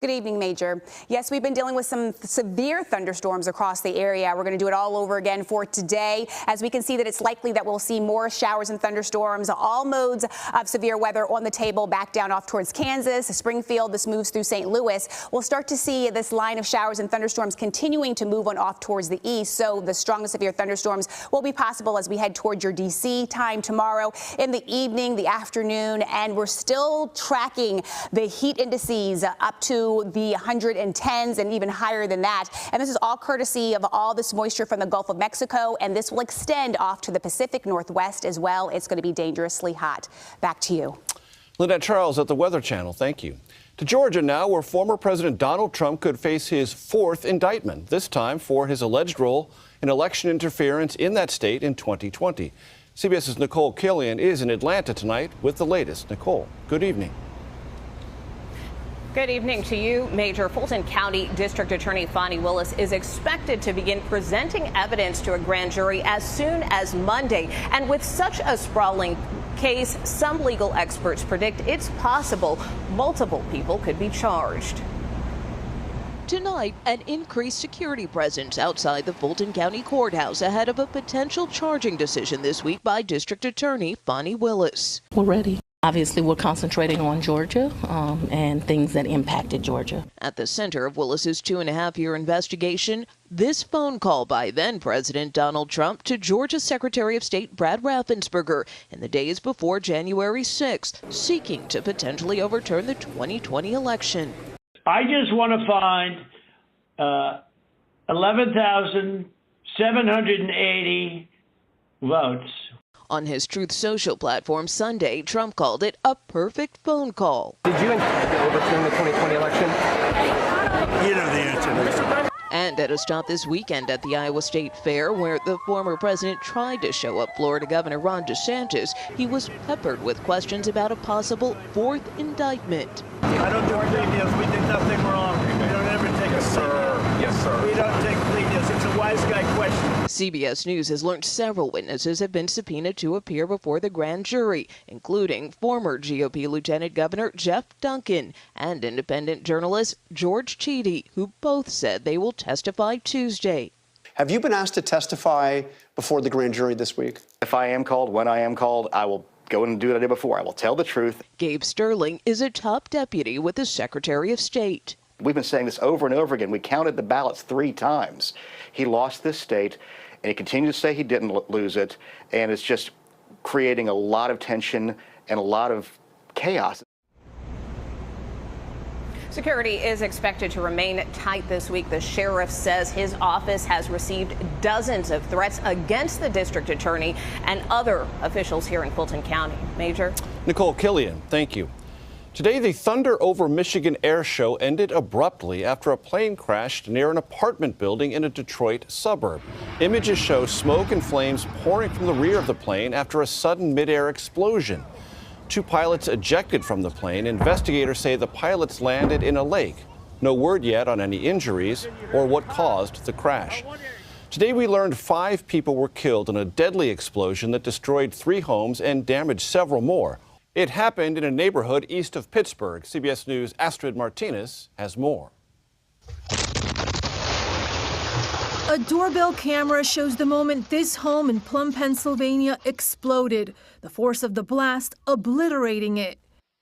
Good evening, Major. Yes, we've been dealing with some severe thunderstorms across the area. We're going to do it all over again for today, as we can see that it's likely that we'll see more showers and thunderstorms, all modes of severe weather on the table back down off towards Kansas, Springfield. This moves through St. Louis. We'll start to see this line of showers and thunderstorms continuing to move on off towards the east. So the strongest severe thunderstorms will be possible as we head towards your D.C. time tomorrow in the evening, the afternoon, and we're still tracking the heat indices up to the 110s and even higher than that. And this is all courtesy of all this moisture from the Gulf of Mexico, and this will extend off to the Pacific Northwest as well. It's going to be dangerously hot. Back to you. Lynette Charles at the Weather Channel, thank you. To Georgia now, where former President Donald Trump could face his 4th indictment, this time for his alleged role in election interference in that state in 2020. CBS's Nicole Killian is in Atlanta tonight with the latest. Nicole, good evening. Good evening to you, Major. Fulton County District Attorney Fani Willis is expected to begin presenting evidence to a grand jury as soon as Monday. And with such a sprawling case, some legal experts predict it's possible multiple people could be charged. Tonight, an increased security presence outside the Fulton County Courthouse ahead of a potential charging decision this week by District Attorney Fani Willis. We're ready. Obviously, we're concentrating on Georgia and things that impacted Georgia. At the center of Willis's 2.5-year investigation, this phone call by then-President Donald Trump to Georgia Secretary of State Brad Raffensperger in the days before January 6th, seeking to potentially overturn the 2020 election. I just want to find 11,780 votes. On his Truth Social platform Sunday, Trump called it a perfect phone call. Did you intend to overturn the 2020 election? You know the answer to that. And at a stop this weekend at the Iowa State Fair, where the former president tried to show up Florida Governor Ron DeSantis, he was peppered with questions about a possible fourth indictment. I don't do plea deals. We did nothing wrong. We don't ever take a plea deal. Yes, sir. We don't take plea deals. It's a wise guy question. CBS News has learned several witnesses have been subpoenaed to appear before the grand jury, including former GOP Lieutenant Governor Jeff Duncan and independent journalist George Cheedy, who both said they will testify Tuesday. Have you been asked to testify before the grand jury this week? If I am called, when I am called, I will go and do what I did before. I will tell the truth. Gabe Sterling is a top deputy with the Secretary of State. We've been saying this over and over again. We counted the ballots 3 times. He lost this state, and he continues to say he didn't lose it, and it's just creating a lot of tension and a lot of chaos. Security is expected to remain tight this week. The sheriff says his office has received dozens of threats against the district attorney and other officials here in Fulton County. Major? Nicole Killian, thank you. Today, the Thunder over Michigan air show ended abruptly after a plane crashed near an apartment building in a Detroit suburb. Images show smoke and flames pouring from the rear of the plane after a sudden mid-air explosion. 2 pilots ejected from the plane. Investigators say the pilots landed in a lake. No word yet on any injuries or what caused the crash. Today, we learned 5 people were killed in a deadly explosion that destroyed 3 homes and damaged several more. It happened in a neighborhood east of Pittsburgh. CBS News' Astrid Martinez has more. A doorbell camera shows the moment this home in Plum, Pennsylvania exploded. The force of the blast obliterating it.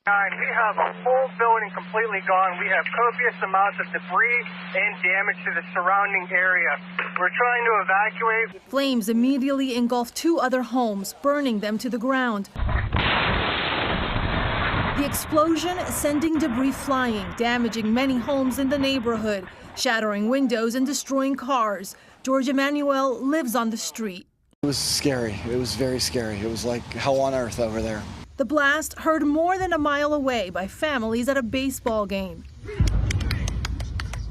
We have a whole building completely gone. We have copious amounts of debris and damage to the surrounding area. We're trying to evacuate. Flames immediately engulfed 2 other homes, burning them to the ground. The explosion sending debris flying, damaging many homes in the neighborhood, shattering windows and destroying cars. George Emanuel lives on the street. It was scary. It was very scary. It was like hell on earth over there. The blast heard more than a mile away by families at a baseball game.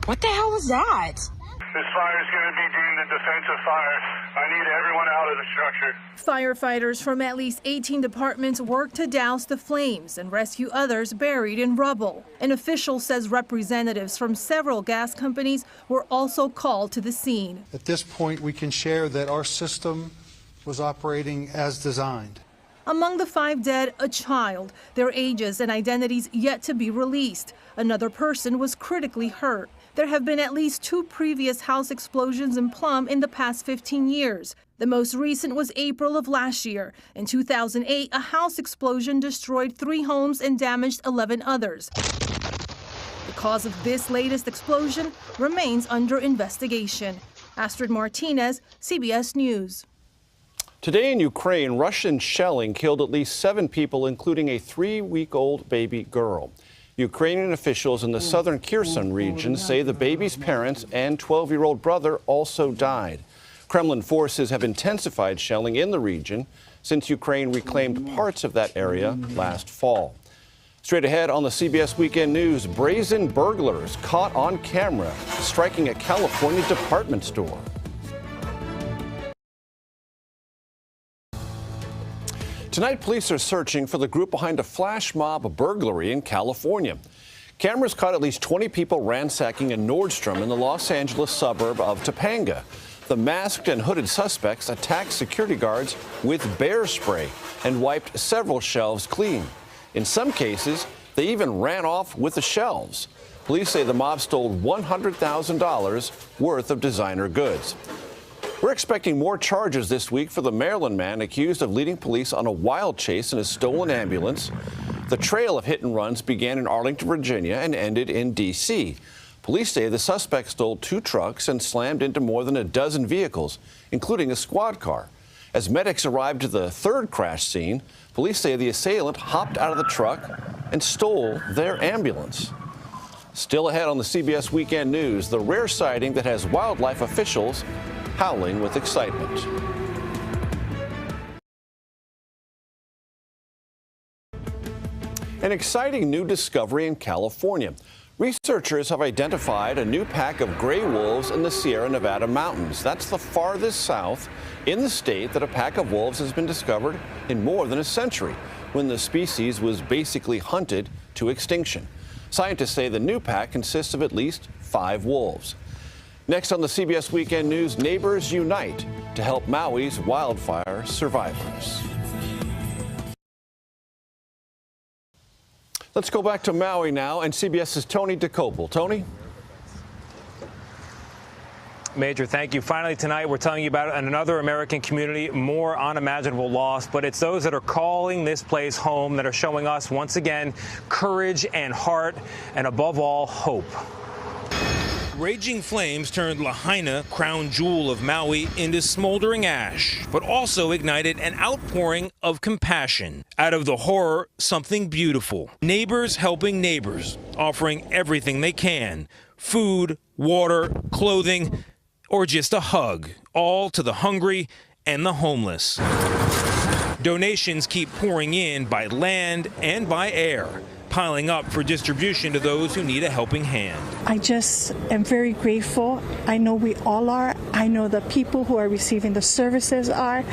What the hell was that? This fire is going to be deemed a defensive fire. I need everyone out of the structure. Firefighters from at least 18 departments worked to douse the flames and rescue others buried in rubble. An official says representatives from several gas companies were also called to the scene. At this point, we can share that our system was operating as designed. Among the 5 dead, a child, their ages and identities yet to be released. Another person was critically hurt. There have been at least 2 previous house explosions in Plum in the past 15 years. The most recent was April of last year. In 2008, a house explosion destroyed 3 homes and damaged 11 others. The cause of this latest explosion remains under investigation. Astrid Martinez, CBS News. Today in Ukraine, Russian shelling killed at least 7 people, including a 3-week-old baby girl. Ukrainian officials in the southern Kherson region say the baby's parents and 12-year-old brother also died. Kremlin forces have intensified shelling in the region since Ukraine reclaimed parts of that area last fall. Straight ahead on the CBS Weekend News, brazen burglars caught on camera striking a California department store. Tonight, police are searching for the group behind a flash mob burglary in California. Cameras caught at least 20 people ransacking a Nordstrom in the Los Angeles suburb of Topanga. The masked and hooded suspects attacked security guards with bear spray and wiped several shelves clean. In some cases, they even ran off with the shelves. Police say the mob stole $100,000 worth of designer goods. We're expecting more charges this week for the Maryland man accused of leading police on a wild chase in a stolen ambulance. The trail of hit and runs began in Arlington, Virginia, and ended in D.C. Police say the suspect stole 2 trucks and slammed into more than a dozen vehicles, including a squad car. As medics arrived to the 3rd crash scene, police say the assailant hopped out of the truck and stole their ambulance. Still ahead on the CBS Weekend News, the rare sighting that has wildlife officials howling with excitement. An exciting new discovery in California. Researchers have identified a new pack of gray wolves in the Sierra Nevada mountains. That's the farthest south in the state that a pack of wolves has been discovered in more than a century, when the species was basically hunted to extinction. Scientists say the new pack consists of at least 5 wolves. Next on the CBS Weekend News, neighbors unite to help Maui's wildfire survivors. Let's go back to Maui now, and CBS's Tony DeCopel. Tony? Major, thank you. Finally tonight, we're telling you about another American community, more unimaginable loss, but it's those that are calling this place home that are showing us, once again, courage and heart, and above all, hope. Raging flames turned Lahaina, crown jewel of Maui, into smoldering ash, but also ignited an outpouring of compassion. Out of the horror, something beautiful. Neighbors helping neighbors, offering everything they can: food, water, clothing, or just a hug, all to the hungry and the homeless. Donations keep pouring in by land and by air, piling up for distribution to those who need a helping hand. I just am very grateful. I know we all are. I know the people who are receiving the services are,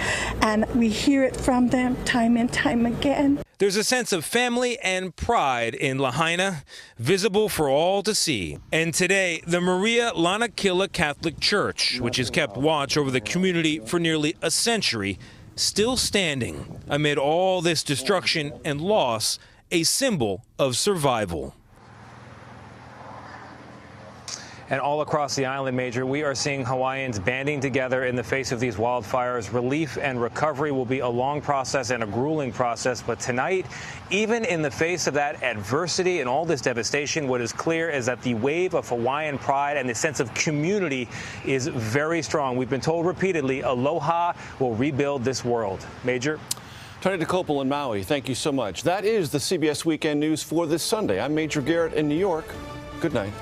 and we hear it from them time and time again. There's a sense of family and pride in Lahaina, visible for all to see. And today, the Maria Lanakila Catholic Church, which has kept watch over the community for nearly a century, still standing amid all this destruction and loss, a symbol of survival. And all across the island, Major, we are seeing Hawaiians banding together in the face of these wildfires. Relief and recovery will be a long process and a grueling process. But tonight, even in the face of that adversity and all this devastation, what is clear is that the wave of Hawaiian pride and the sense of community is very strong. We've been told repeatedly, aloha will rebuild this world. Major? Tony DeCopel in Maui, thank you so much. That is the CBS Weekend News for this Sunday. I'm Major Garrett in New York. Good night.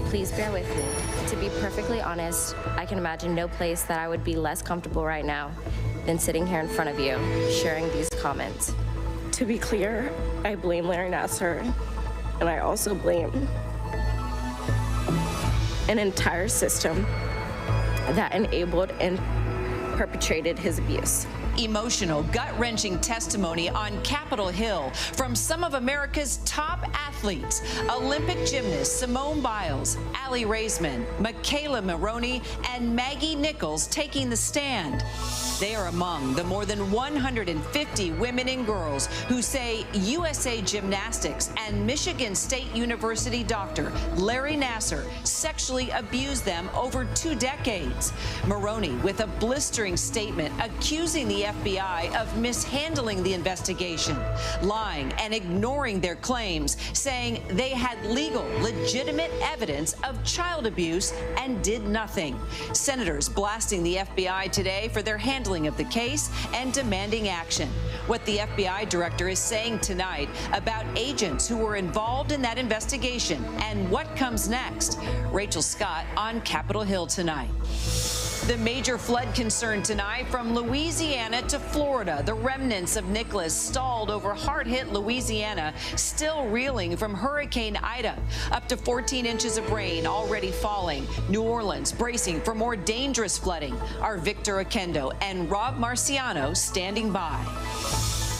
Please bear with me. To be perfectly honest, I can imagine no place that I would be less comfortable right now than sitting here in front of you, sharing these comments. To be clear, I blame Larry Nassar, and I also blame an entire system that enabled and perpetrated his abuse. Emotional, gut-wrenching testimony on Capitol Hill from some of America's top athletes: Olympic gymnast Simone Biles, Aly Raisman, Michaela Maroney, and Maggie Nichols taking the stand. They are among the more than 150 women and girls who say USA Gymnastics and Michigan State University doctor Larry Nassar sexually abused them over 2 decades. Maroney with a blistering statement accusing the FBI of mishandling the investigation, lying and ignoring their claims, saying they had legal, legitimate evidence of child abuse and did nothing. Senators blasting the FBI today for their handling of the case and demanding action. What the FBI director is saying tonight about agents who were involved in that investigation and what comes next. Rachel Scott on Capitol Hill tonight. The major flood concern tonight from Louisiana to Florida. The remnants of Nicholas stalled over hard-hit Louisiana, still reeling from Hurricane Ida. Up to 14 inches of rain already falling. New Orleans bracing for more dangerous flooding. Our Victor Akendo and Rob Marciano standing by.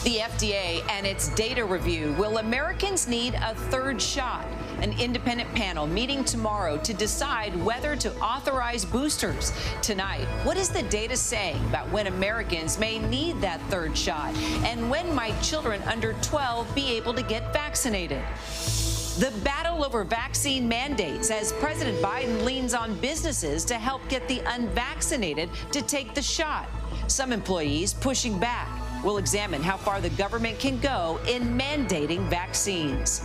The FDA and its data review. Will Americans need a third shot? An independent panel meeting tomorrow to decide whether to authorize boosters. Tonight, what is the data saying about when Americans may need that third shot? And when might children under 12 be able to get vaccinated? The battle over vaccine mandates as President Biden leans on businesses to help get the unvaccinated to take the shot. Some employees pushing back. We'll examine how far the government can go in mandating vaccines.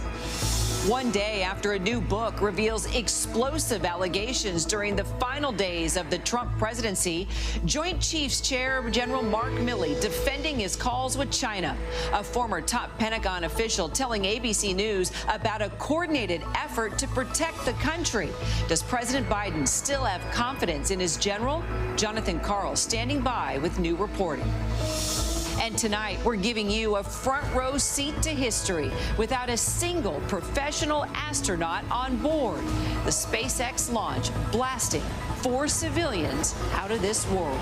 One day after a new book reveals explosive allegations during the final days of the Trump presidency, Joint Chiefs Chair General Mark Milley defending his calls with China. A former top Pentagon official telling ABC News about a coordinated effort to protect the country. Does President Biden still have confidence in his general? Jonathan Karl standing by with new reporting. And tonight, we're giving you a front row seat to history without a single professional astronaut on board. The SpaceX launch blasting 4 civilians out of this world.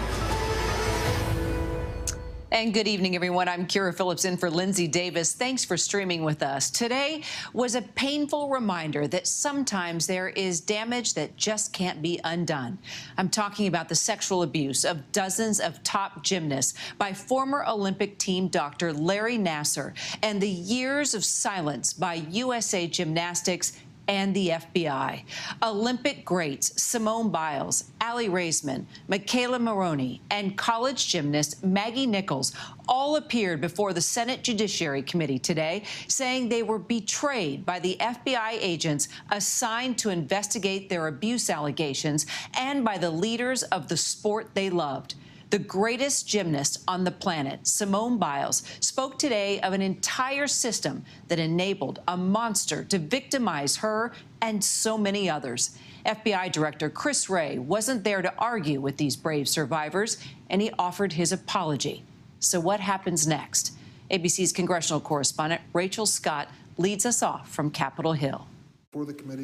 And good evening, everyone. I'm Kira Phillips in for Lindsay Davis. Thanks for streaming with us. Today was a painful reminder that sometimes there is damage that just can't be undone. I'm talking about the sexual abuse of dozens of top gymnasts by former Olympic team doctor Larry Nassar and the years of silence by USA Gymnastics and the FBI. Olympic greats Simone Biles, Aly Raisman, Michaela Maroney, and college gymnast Maggie Nichols all appeared before the Senate Judiciary Committee today, saying they were betrayed by the FBI agents assigned to investigate their abuse allegations and by the leaders of the sport they loved. The greatest gymnast on the planet, Simone Biles, spoke today of an entire system that enabled a monster to victimize her and so many others. FBI Director Chris Wray wasn't there to argue with these brave survivors, and he offered his apology. So what happens next? ABC's congressional correspondent Rachel Scott leads us off from Capitol Hill.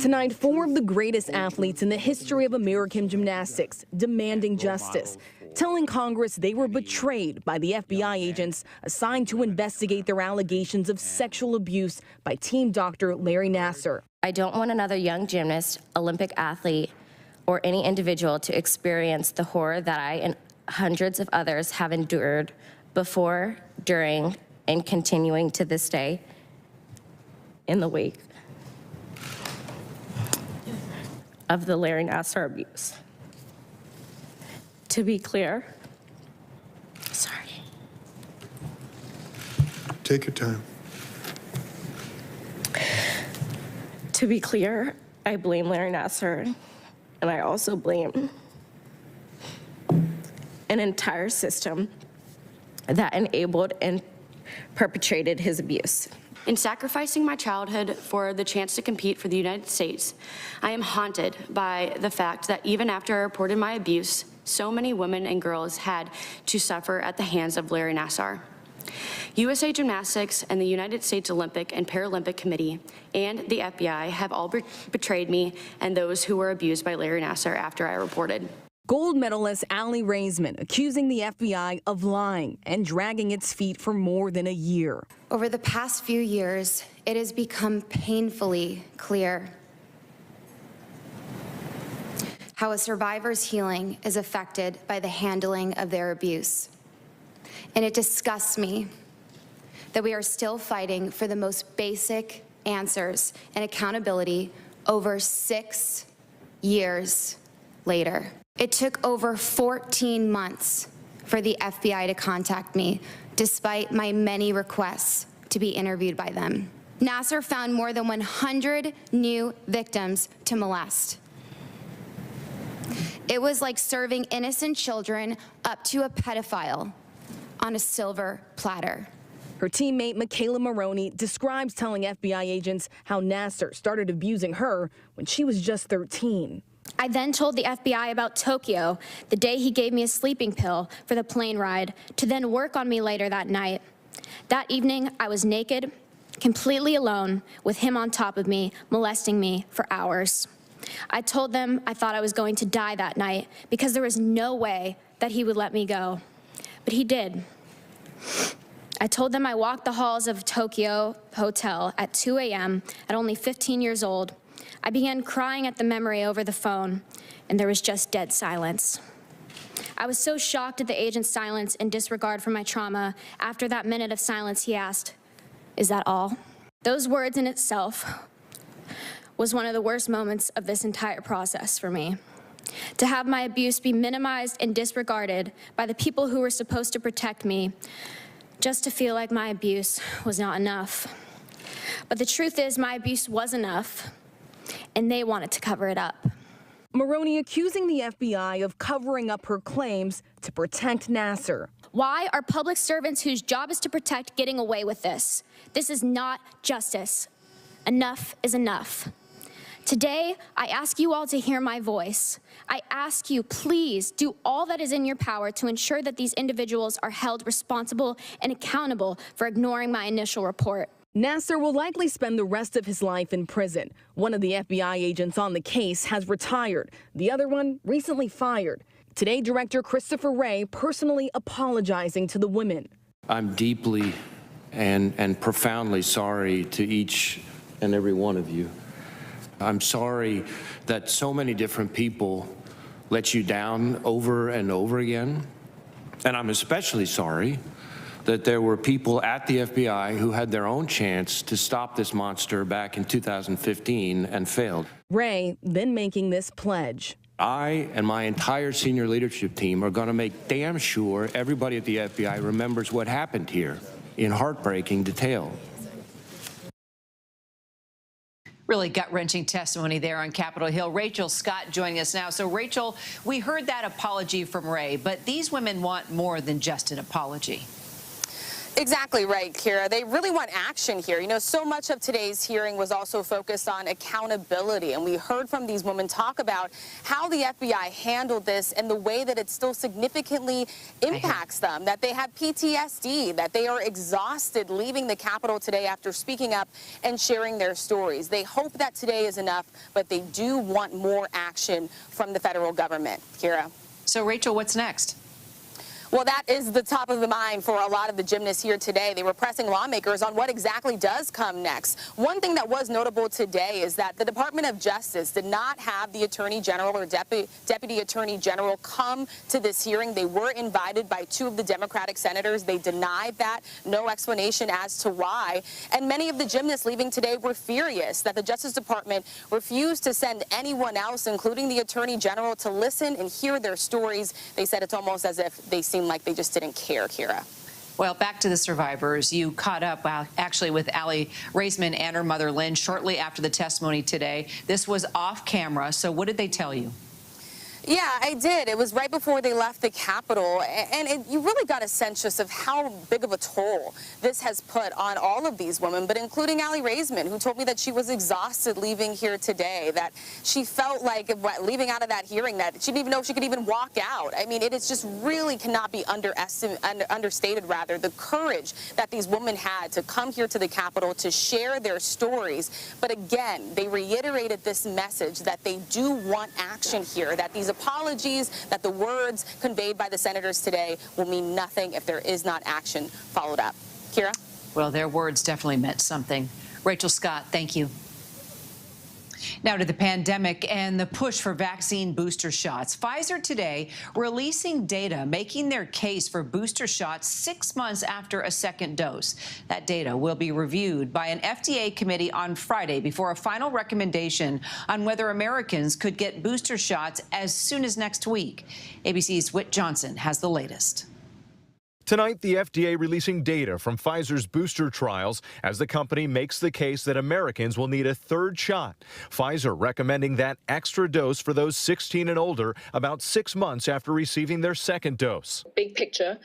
Tonight, 4 of the greatest athletes in the history of American gymnastics demanding justice, telling Congress they were betrayed by the FBI agents assigned to investigate their allegations of sexual abuse by team doctor Larry Nassar. I don't want another young gymnast, Olympic athlete, or any individual to experience the horror that I and hundreds of others have endured before, during, and continuing to this day in the wake of the Larry Nassar abuse. To be clear, sorry. Take your time. To be clear, I blame Larry Nassar, and I also blame an entire system that enabled and perpetrated his abuse. In sacrificing my childhood for the chance to compete for the United States, I am haunted by the fact that even after I reported my abuse, so many women and girls had to suffer at the hands of Larry Nassar. USA Gymnastics and the United States Olympic and Paralympic Committee and the FBI have all betrayed me and those who were abused by Larry Nassar after I reported. Gold medalist Aly Raisman accusing the FBI of lying and dragging its feet for more than a year. Over the past few years, it has become painfully clear how a survivor's healing is affected by the handling of their abuse. And it disgusts me that we are still fighting for the most basic answers and accountability over 6 years later. It took over 14 months for the FBI to contact me, despite my many requests to be interviewed by them. Nassar found more than 100 new victims to molest. It was like serving innocent children up to a pedophile on a silver platter. Her teammate Michaela Maroney describes telling FBI agents how Nassar started abusing her when she was just 13. I then told the FBI about Tokyo, the day he gave me a sleeping pill for the plane ride, to then work on me later that night. That evening, I was naked, completely alone, with him on top of me, molesting me for hours. I told them I thought I was going to die that night because there was no way that he would let me go. But he did. I told them I walked the halls of Tokyo Hotel at 2 a.m. at only 15 years old. I began crying at the memory over the phone, and there was just dead silence. I was so shocked at the agent's silence and disregard for my trauma. After that minute of silence, he asked, "Is that all?" Those words in itself was one of the worst moments of this entire process for me. To have my abuse be minimized and disregarded by the people who were supposed to protect me, just to feel like my abuse was not enough. But the truth is, my abuse was enough, and they wanted to cover it up. Maroney accusing the FBI of covering up her claims to protect Nassar. Why are public servants whose job is to protect getting away with this? This is not justice. Enough is enough. Today, I ask you all to hear my voice. I ask you, please do all that is in your power to ensure that these individuals are held responsible and accountable for ignoring my initial report. Nassar will likely spend the rest of his life in prison. One of the FBI agents on the case has retired. The other one recently fired. Today, Director Christopher Wray personally apologizing to the women. I'm deeply and profoundly sorry to each and every one of you. I'm sorry that so many different people let you down over and over again. And I'm especially sorry that there were people at the FBI who had their own chance to stop this monster back in 2015 and failed. Wray then making this pledge. I and my entire senior leadership team are going to make damn sure everybody at the FBI remembers what happened here in heartbreaking detail. Really gut-wrenching testimony there on Capitol Hill. Rachel Scott joining us now. So, Rachel, we heard that apology from Wray, but these women want more than just an apology. Exactly right, Kira. They really want action here. You know, so much of today's hearing was also focused on accountability, and we heard from these women talk about how the FBI handled this and the way that it still significantly impacts them, that they have PTSD, that they are exhausted leaving the Capitol today after speaking up and sharing their stories. They hope that today is enough, but they do want more action from the federal government. Kira. So, Rachel, what's next? Well, that is the top of the mind for a lot of the gymnasts here today. They were pressing lawmakers on what exactly does come next. One thing that was notable today is that the Department of Justice did not have the Attorney General or Deputy Attorney General come to this hearing. They were invited by two of the Democratic senators. They denied that. No explanation as to why. And many of the gymnasts leaving today were furious that the Justice Department refused to send anyone else, including the Attorney General, to listen and hear their stories. They said it's almost as if they seem like they just didn't care, Kira. Well, back to the survivors. You caught up actually with Allie Raisman and her mother, Lynn, shortly after the testimony today. This was off camera, so what did they tell you? Yeah, I did. It was right before they left the Capitol, and you really got a sense just of how big of a toll this has put on all of these women, but including Allie Raisman, who told me that she was exhausted leaving here today, that she felt like leaving out of that hearing that she didn't even know if she could even walk out. I mean, it is just really cannot be understated, rather, the courage that these women had to come here to the Capitol to share their stories. But again, they reiterated this message that they do want action here, that these apologies, that the words conveyed by the senators today will mean nothing if there is not action followed up. Kira? Well, their words definitely meant something. Rachel Scott, thank you. Now to the pandemic and the push for vaccine booster shots. Pfizer today releasing data making their case for booster shots 6 months after a second dose. That data will be reviewed by an FDA committee on Friday before a final recommendation on whether Americans could get booster shots as soon as next week. ABC's Whit Johnson has the latest. Tonight, the FDA releasing data from Pfizer's booster trials as the company makes the case that Americans will need a third shot. Pfizer recommending that extra dose for those 16 and older about 6 months after receiving their second dose. Big picture,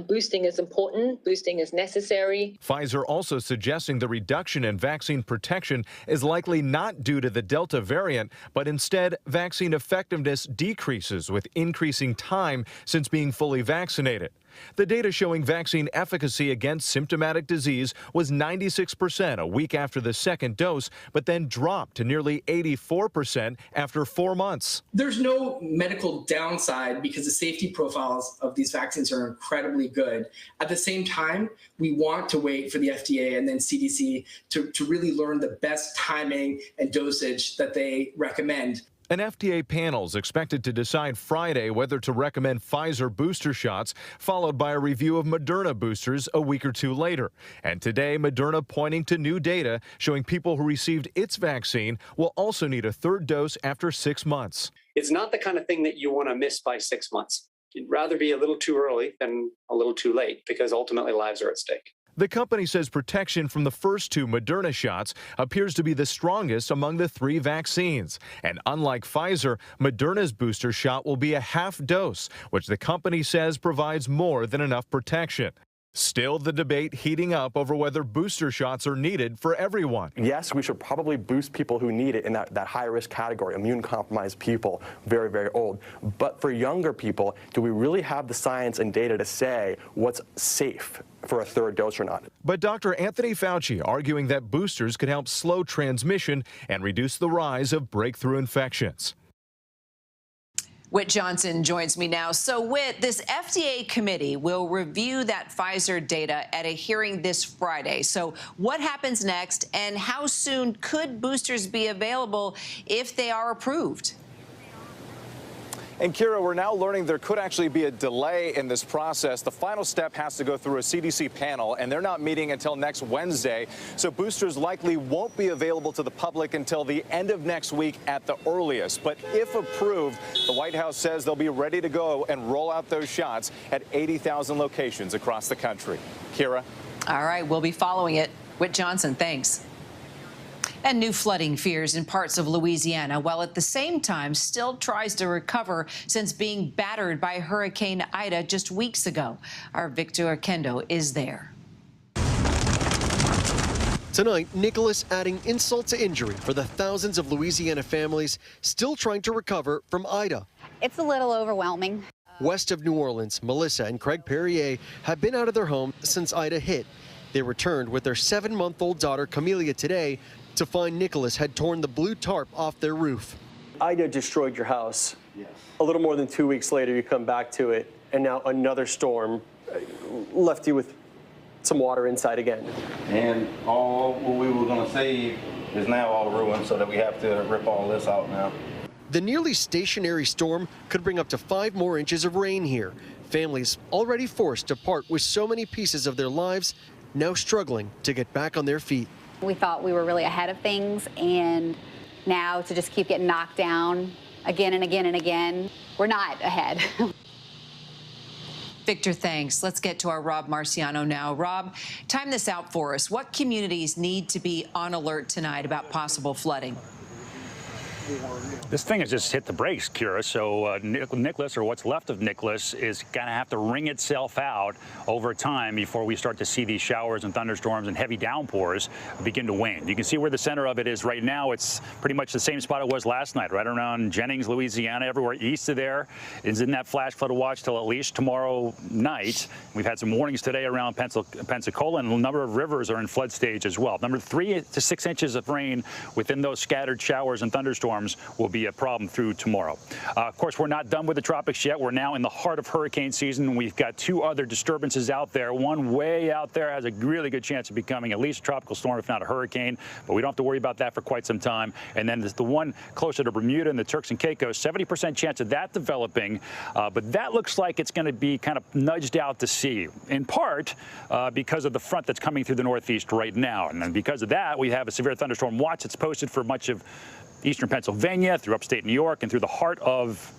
boosting is important, boosting is necessary. Pfizer also suggesting the reduction in vaccine protection is likely not due to the Delta variant, but instead vaccine effectiveness decreases with increasing time since being fully vaccinated. The data showing vaccine efficacy against symptomatic disease was 96% a week after the second dose, but then dropped to nearly 84% after 4 months. There's no medical downside because the safety profiles of these vaccines are incredibly good. At the same time, we want to wait for the FDA and then CDC to really learn the best timing and dosage that they recommend. An FDA panel is expected to decide Friday whether to recommend Pfizer booster shots, followed by a review of Moderna boosters a week or two later. And today, Moderna pointing to new data showing people who received its vaccine will also need a third dose after 6 months. It's not the kind of thing that you want to miss by 6 months. You'd rather be a little too early than a little too late, because ultimately lives are at stake. The company says protection from the first 2 Moderna shots appears to be the strongest among the 3 vaccines. And unlike Pfizer, Moderna's booster shot will be a half dose, which the company says provides more than enough protection. Still, the debate heating up over whether booster shots are needed for everyone. Yes, we should probably boost people who need it in that high-risk category, immune-compromised people, very, very old. But for younger people, do we really have the science and data to say what's safe for a third dose or not? But Dr. Anthony Fauci arguing that boosters could help slow transmission and reduce the rise of breakthrough infections. Whit Johnson joins me now. So, Whit, this FDA committee will review that Pfizer data at a hearing this Friday. So what happens next, and how soon could boosters be available if they are approved? And Kira, we're now learning there could actually be a delay in this process. The final step has to go through a CDC panel, and they're not meeting until next Wednesday. So boosters likely won't be available to the public until the end of next week at the earliest. But if approved, the White House says they'll be ready to go and roll out those shots at 80,000 locations across the country. Kira? All right, we'll be following it. Whit Johnson, thanks. And new flooding fears in parts of Louisiana, while at the same time still tries to recover since being battered by Hurricane Ida just weeks ago. Our Victor Kendo is there. Tonight, Nicholas adding insult to injury for the thousands of Louisiana families still trying to recover from Ida. It's a little overwhelming. West of New Orleans, Melissa and Craig Perrier have been out of their home since Ida hit. They returned with their 7-month-old daughter, Camelia, today to find Nicholas had torn the blue tarp off their roof. Ida destroyed your house. Yes. A little more than 2 weeks later, you come back to it, and now another storm left you with some water inside again. And all what we were going to save is now all ruined, so that we have to rip all this out now. The nearly stationary storm could bring up to 5 more inches of rain here. Families already forced to part with so many pieces of their lives, now struggling to get back on their feet. We thought we were really ahead of things, and now to just keep getting knocked down again and again and again, we're not ahead. Victor, thanks. Let's get to our Rob Marciano now. Rob, time this out for us. What communities need to be on alert tonight about possible flooding? This thing has just hit the brakes, Kira. So Nicholas, or what's left of Nicholas, is going to have to wring itself out over time before we start to see these showers and thunderstorms and heavy downpours begin to wane. You can see where the center of it is right now. It's pretty much the same spot it was last night, right around Jennings, Louisiana. Everywhere east of there is in that flash flood watch till at least tomorrow night. We've had some warnings today around Pensacola, and a number of rivers are in flood stage as well. Number 3 to 6 inches of rain within those scattered showers and thunderstorms will be a problem through tomorrow. Of course, we're not done with the tropics yet. We're now in the heart of hurricane season. We've got 2 other disturbances out there. One way out there has a really good chance of becoming at least a tropical storm, if not a hurricane, but we don't have to worry about that for quite some time. And then there's the one closer to Bermuda and the Turks and Caicos, 70% chance of that developing, but that looks like it's going to be kind of nudged out to sea, in part because of the front that's coming through the northeast right now. And then because of that, we have a severe thunderstorm watch that's posted for much of eastern Pennsylvania, through upstate New York, and through the heart of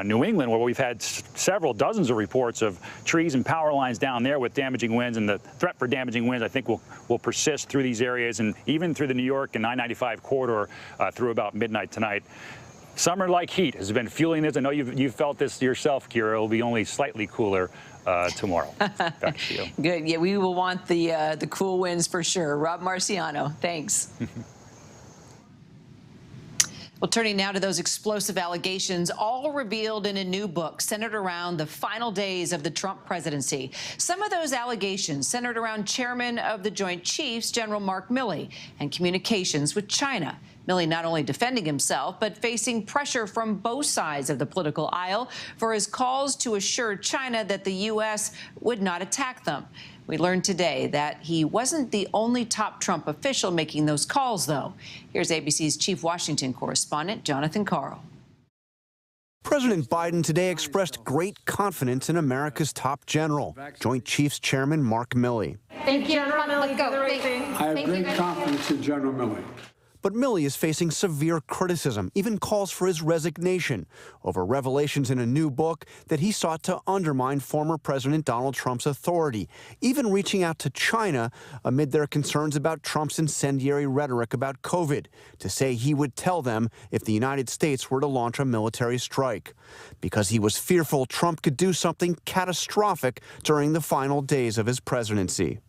New England, where we've had several dozens of reports of trees and power lines down there with damaging winds, and the threat for damaging winds, I think, will persist through these areas and even through the New York and I-95 corridor through about midnight tonight. Summer-like heat has been fueling this. I know you've felt this yourself, Kira. It'll be only slightly cooler tomorrow. Back to you. Good. Yeah, we will want the cool winds for sure. Rob Marciano, thanks. Well, turning now to those explosive allegations, all revealed in a new book centered around the final days of the Trump presidency. Some of those allegations centered around Chairman of the Joint Chiefs, General Mark Milley, and communications with China. Milley not only defending himself, but facing pressure from both sides of the political aisle for his calls to assure China that the U.S. would not attack them. We learned today that he wasn't the only top Trump official making those calls, though. Here's ABC's chief Washington correspondent, Jonathan Karl. President Biden today expressed great confidence in America's top general, Joint Chiefs Chairman Mark Milley. Thank you, General Milley. I have great confidence in General Milley. But Milley is facing severe criticism, even calls for his resignation, over revelations in a new book that he sought to undermine former President Donald Trump's authority, even reaching out to China amid their concerns about Trump's incendiary rhetoric about COVID, to say he would tell them if the United States were to launch a military strike, because he was fearful Trump could do something catastrophic during the final days of his presidency.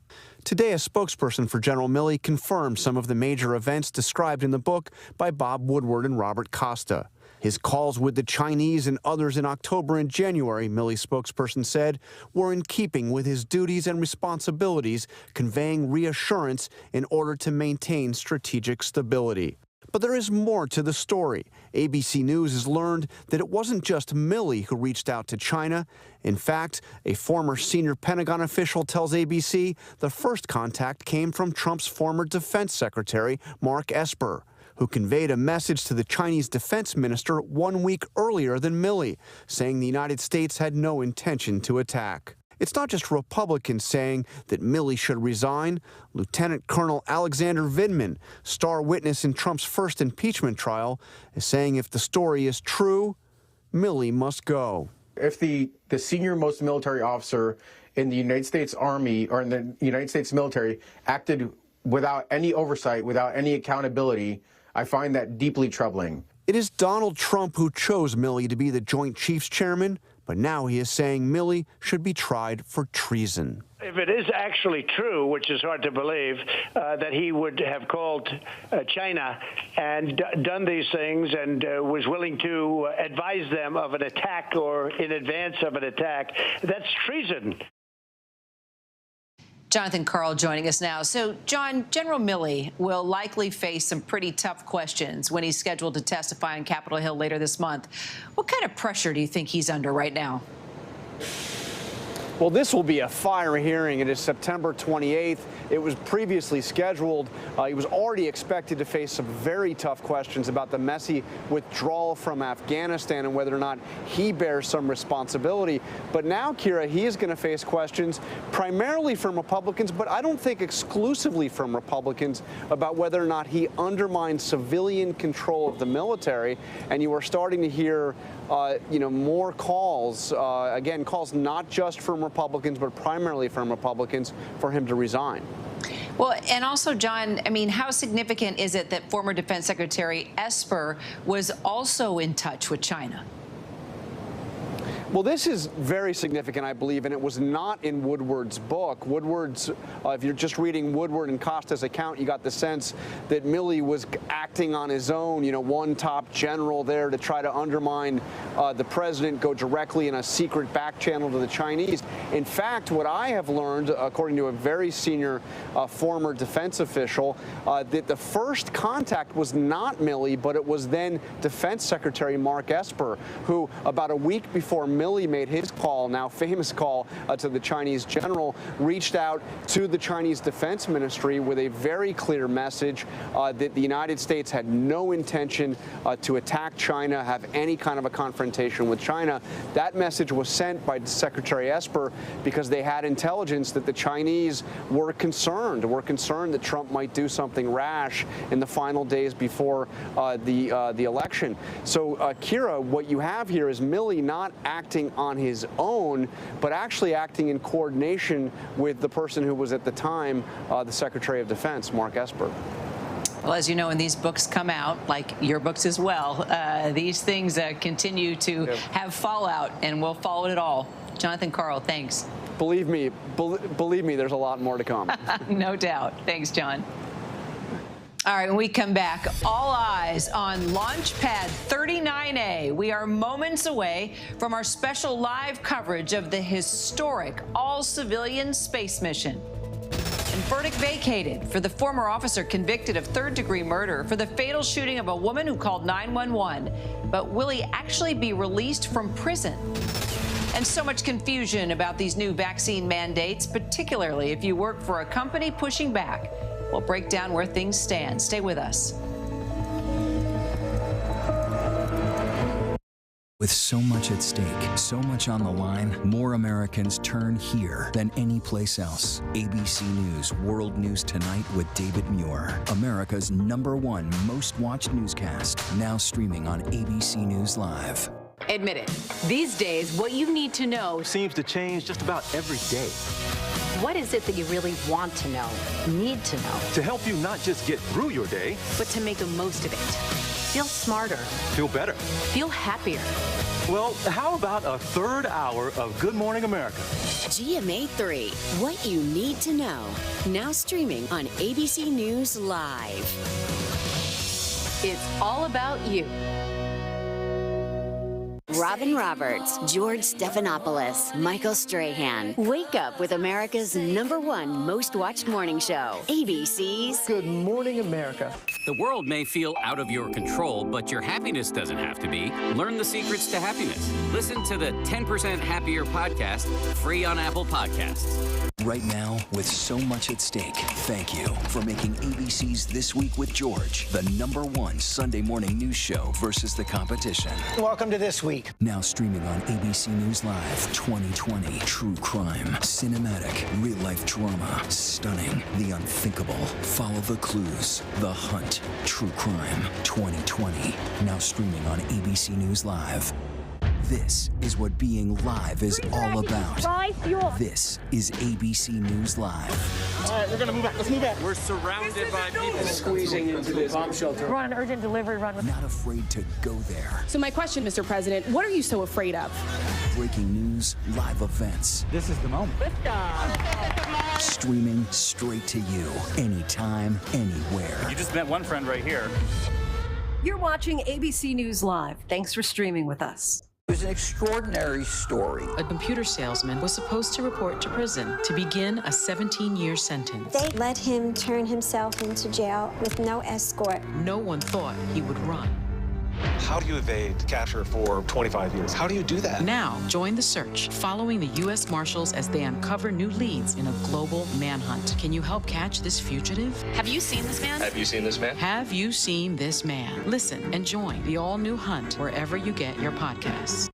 Today, a spokesperson for General Milley confirmed some of the major events described in the book by Bob Woodward and Robert Costa. His calls with the Chinese and others in October and January, Milley's spokesperson said, were in keeping with his duties and responsibilities, conveying reassurance in order to maintain strategic stability. But there is more to the story. ABC News has learned that it wasn't just Milley who reached out to China. In fact, a former senior Pentagon official tells ABC the first contact came from Trump's former defense secretary, Mark Esper, who conveyed a message to the Chinese defense minister 1 week earlier than Milley, saying the United States had no intention to attack. It's not just Republicans saying that Milley should resign. Lieutenant Colonel Alexander Vindman, star witness in Trump's first impeachment trial, is saying if the story is true, Milley must go. If the senior most military officer in the United States Army or in the United States military acted without any oversight, without any accountability, I find that deeply troubling. It is Donald Trump who chose Milley to be the Joint Chiefs Chairman, but now he is saying Milley should be tried for treason. If it is actually true, which is hard to believe, that he would have called China and done these things and was willing to advise them of an attack or in advance of an attack, that's treason. Jonathan Karl joining us now. So, John, General Milley will likely face some pretty tough questions when he's scheduled to testify on Capitol Hill later this month. What kind of pressure do you think he's under right now? Well, this will be a fiery hearing. It is September 28th. It was previously scheduled. He was already expected to face some very tough questions about the messy withdrawal from Afghanistan and whether or not he bears some responsibility. But now, Kira, he is going to face questions primarily from Republicans, but I don't think exclusively from Republicans, about whether or not he undermines civilian control of the military. And you are starting to hear more calls, again, calls not just from Republicans, but primarily from Republicans, for him to resign. Well, and also, John, I mean, how significant is it that former Defense Secretary Esper was also in touch with China? Well, this is very significant, I believe, and it was not in Woodward's book. Woodward's, if you're just reading Woodward and Costa's account, you got the sense that Milley was acting on his own, one top general there to try to undermine the president, go directly in a secret back channel to the Chinese. In fact, what I have learned, according to a very senior former defense official, that the first contact was not Milley, but it was then Defense Secretary Mark Esper, who about a week before Milley made his call, now famous call, to the Chinese general, reached out to the Chinese Defense Ministry with a very clear message that the United States had no intention to attack China, have any kind of a confrontation with China. That message was sent by Secretary Esper because they had intelligence that the Chinese were concerned that Trump might do something rash in the final days before the election. So, Kira, what you have here is Milley not acting on his own, but actually acting in coordination with the person who was at the time the Secretary of Defense, Mark Esper. Well, as you know, when these books come out, like your books as well, these things continue to have fallout, and we'll follow it all. Jonathan Karl, thanks. Believe me, there's a lot more to come. No doubt. Thanks, John. All right, when we come back, all eyes on Launchpad 39A. We are moments away from our special live coverage of the historic all-civilian space mission. And verdict vacated for the former officer convicted of third-degree murder for the fatal shooting of a woman who called 911. But will he actually be released from prison? And so much confusion about these new vaccine mandates, particularly if you work for a company pushing back. We'll break down where things stand. Stay with us. With so much at stake, so much on the line, more Americans turn here than any place else. ABC News World News Tonight with David Muir, America's #1 most watched newscast, now streaming on ABC News Live. Admit it, these days, what you need to know seems to change just about every day. What is it that you really want to know, need to know? To help you not just get through your day, but to make the most of it. Feel smarter. Feel better. Feel happier. Well, how about a third hour of Good Morning America? GMA 3, what you need to know. Now streaming on ABC News Live. It's all about you. Robin Roberts, George Stephanopoulos, Michael Strahan. Wake up with America's #1 most watched morning show. ABC's Good Morning America. The world may feel out of your control, but your happiness doesn't have to be. Learn the secrets to happiness. Listen to the 10% Happier podcast, free on Apple Podcasts. Right now, with so much at stake, thank you for making ABC's This Week with George the #1 Sunday morning news show versus the competition. Welcome to This Week. Now streaming on ABC News Live 2020. True crime, cinematic, real-life drama, stunning, the unthinkable. Follow the clues. The Hunt. True crime 2020. Now streaming on ABC News Live. This is what being live is all about. This is ABC News Live. All right, we're going to move back. Let's move back. We're surrounded by people squeezing into this bomb shelter. We're on an urgent delivery run. Not afraid to go there. So my question, Mr. President, what are you so afraid of? Breaking news, live events. This is the moment. Streaming straight to you, anytime, anywhere. You just met one friend right here. You're watching ABC News Live. Thanks for streaming with us. It was an extraordinary story. A computer salesman was supposed to report to prison to begin a 17-year sentence. They let him turn himself into jail with no escort. No one thought he would run. How do you evade capture for 25 years? How do you do that? Now, join the search, following the U.S. Marshals as they uncover new leads in a global manhunt. Can you help catch this fugitive? Have you seen this man? Have you seen this man? Have you seen this man? Listen and join the all-new Hunt wherever you get your podcasts.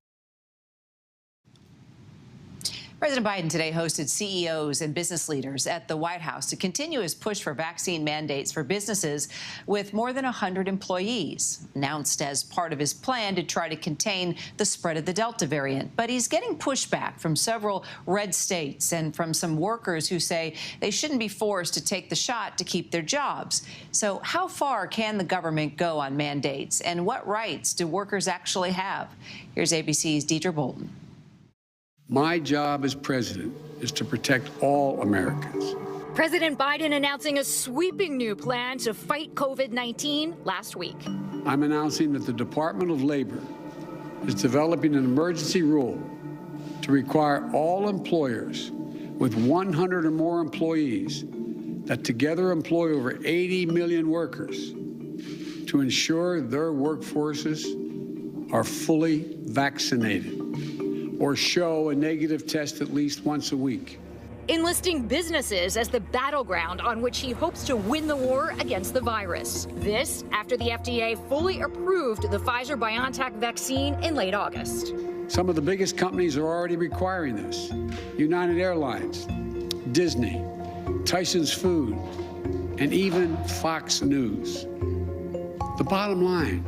President Biden today hosted CEOs and business leaders at the White House to continue his push for vaccine mandates for businesses with more than 100 employees, announced as part of his plan to try to contain the spread of the Delta variant. But he's getting pushback from several red states and from some workers who say they shouldn't be forced to take the shot to keep their jobs. So how far can the government go on mandates, and what rights do workers actually have? Here's ABC's Deidre Bolton. My job as president is to protect all Americans. President Biden announcing a sweeping new plan to fight COVID-19 last week. I'm announcing that the Department of Labor is developing an emergency rule to require all employers with 100 or more employees that together employ over 80 million workers to ensure their workforces are fully vaccinated or show a negative test at least once a week. Enlisting businesses as the battleground on which he hopes to win the war against the virus. This after the FDA fully approved the Pfizer-BioNTech vaccine in late August. Some of the biggest companies are already requiring this. United Airlines, Disney, Tyson's Food, and even Fox News. The bottom line,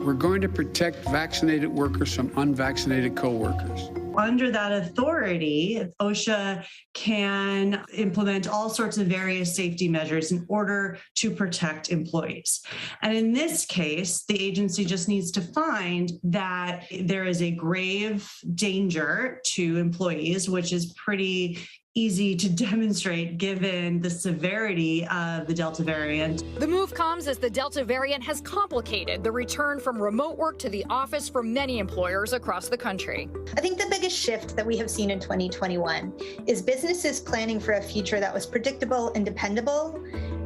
we're going to protect vaccinated workers from unvaccinated coworkers. Under that authority, OSHA can implement all sorts of various safety measures in order to protect employees. And in this case, the agency just needs to find that there is a grave danger to employees, which is pretty easy to demonstrate given the severity of the Delta variant. The move comes as the Delta variant has complicated the return from remote work to the office for many employers across the country. I think the biggest shift that we have seen in 2021 is businesses planning for a future that was predictable and dependable,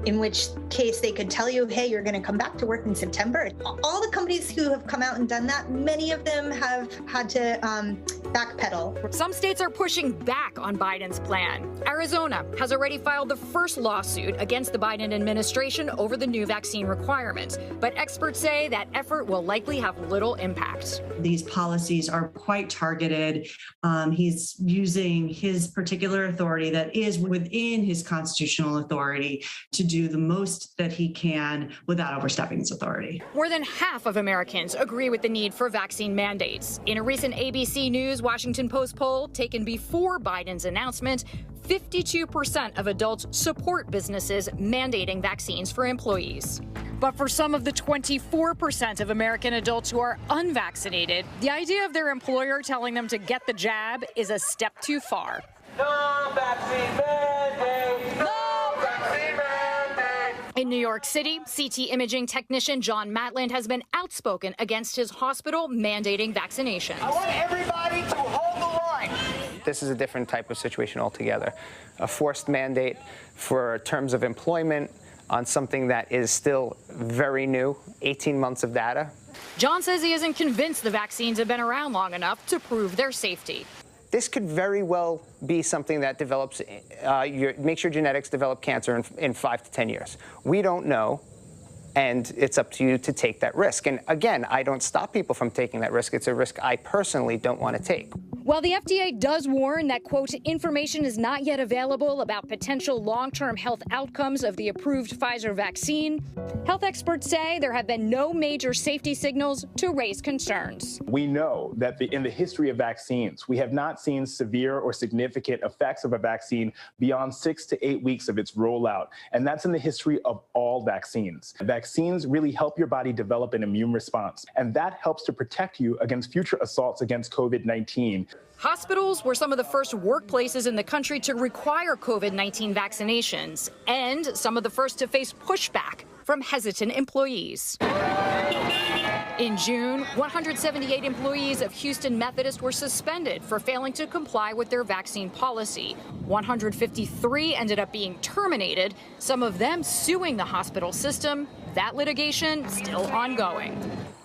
in which case they could tell you, hey, you're going to come back to work in September. All the companies who have come out and done that, many of them have had to backpedal. Some states are pushing back on Biden's plan. Arizona has already filed the first lawsuit against the Biden administration over the new vaccine requirements, but experts say that effort will likely have little impact. These policies are quite targeted. He's using his particular authority that is within his constitutional authority to do the most that he can without overstepping his authority. More than half of Americans agree with the need for vaccine mandates. In a recent ABC News Washington Post poll taken before Biden's announcement, 52% of adults support businesses mandating vaccines for employees. But for some of the 24% of American adults who are unvaccinated, the idea of their employer telling them to get the jab is a step too far. No vaccine mandate! No vaccine mandate! In New York City, CT imaging technician John Matland has been outspoken against his hospital mandating vaccinations. I want everybody to hold the line. This is a different type of situation altogether. A forced mandate for terms of employment on something that is still very new, 18 months of data. John says he isn't convinced the vaccines have been around long enough to prove their safety. This could very well be something that develops, makes your genetics develop cancer in 5 to 10 years. We don't know, and it's up to you to take that risk. And again, I don't stop people from taking that risk. It's a risk I personally don't want to take. While the FDA does warn that, quote, information is not yet available about potential long-term health outcomes of the approved Pfizer vaccine, health experts say there have been no major safety signals to raise concerns. We know that in the history of vaccines, we have not seen severe or significant effects of a vaccine beyond 6 to 8 weeks of its rollout. And that's in the history of all vaccines. Vaccines really help your body develop an immune response, and that helps to protect you against future assaults against COVID-19. Hospitals were some of the first workplaces in the country to require COVID-19 vaccinations, and some of the first to face pushback from hesitant employees. In June, 178 employees of Houston Methodist were suspended for failing to comply with their vaccine policy. 153 ended up being terminated, some of them suing the hospital system. That litigation still ongoing.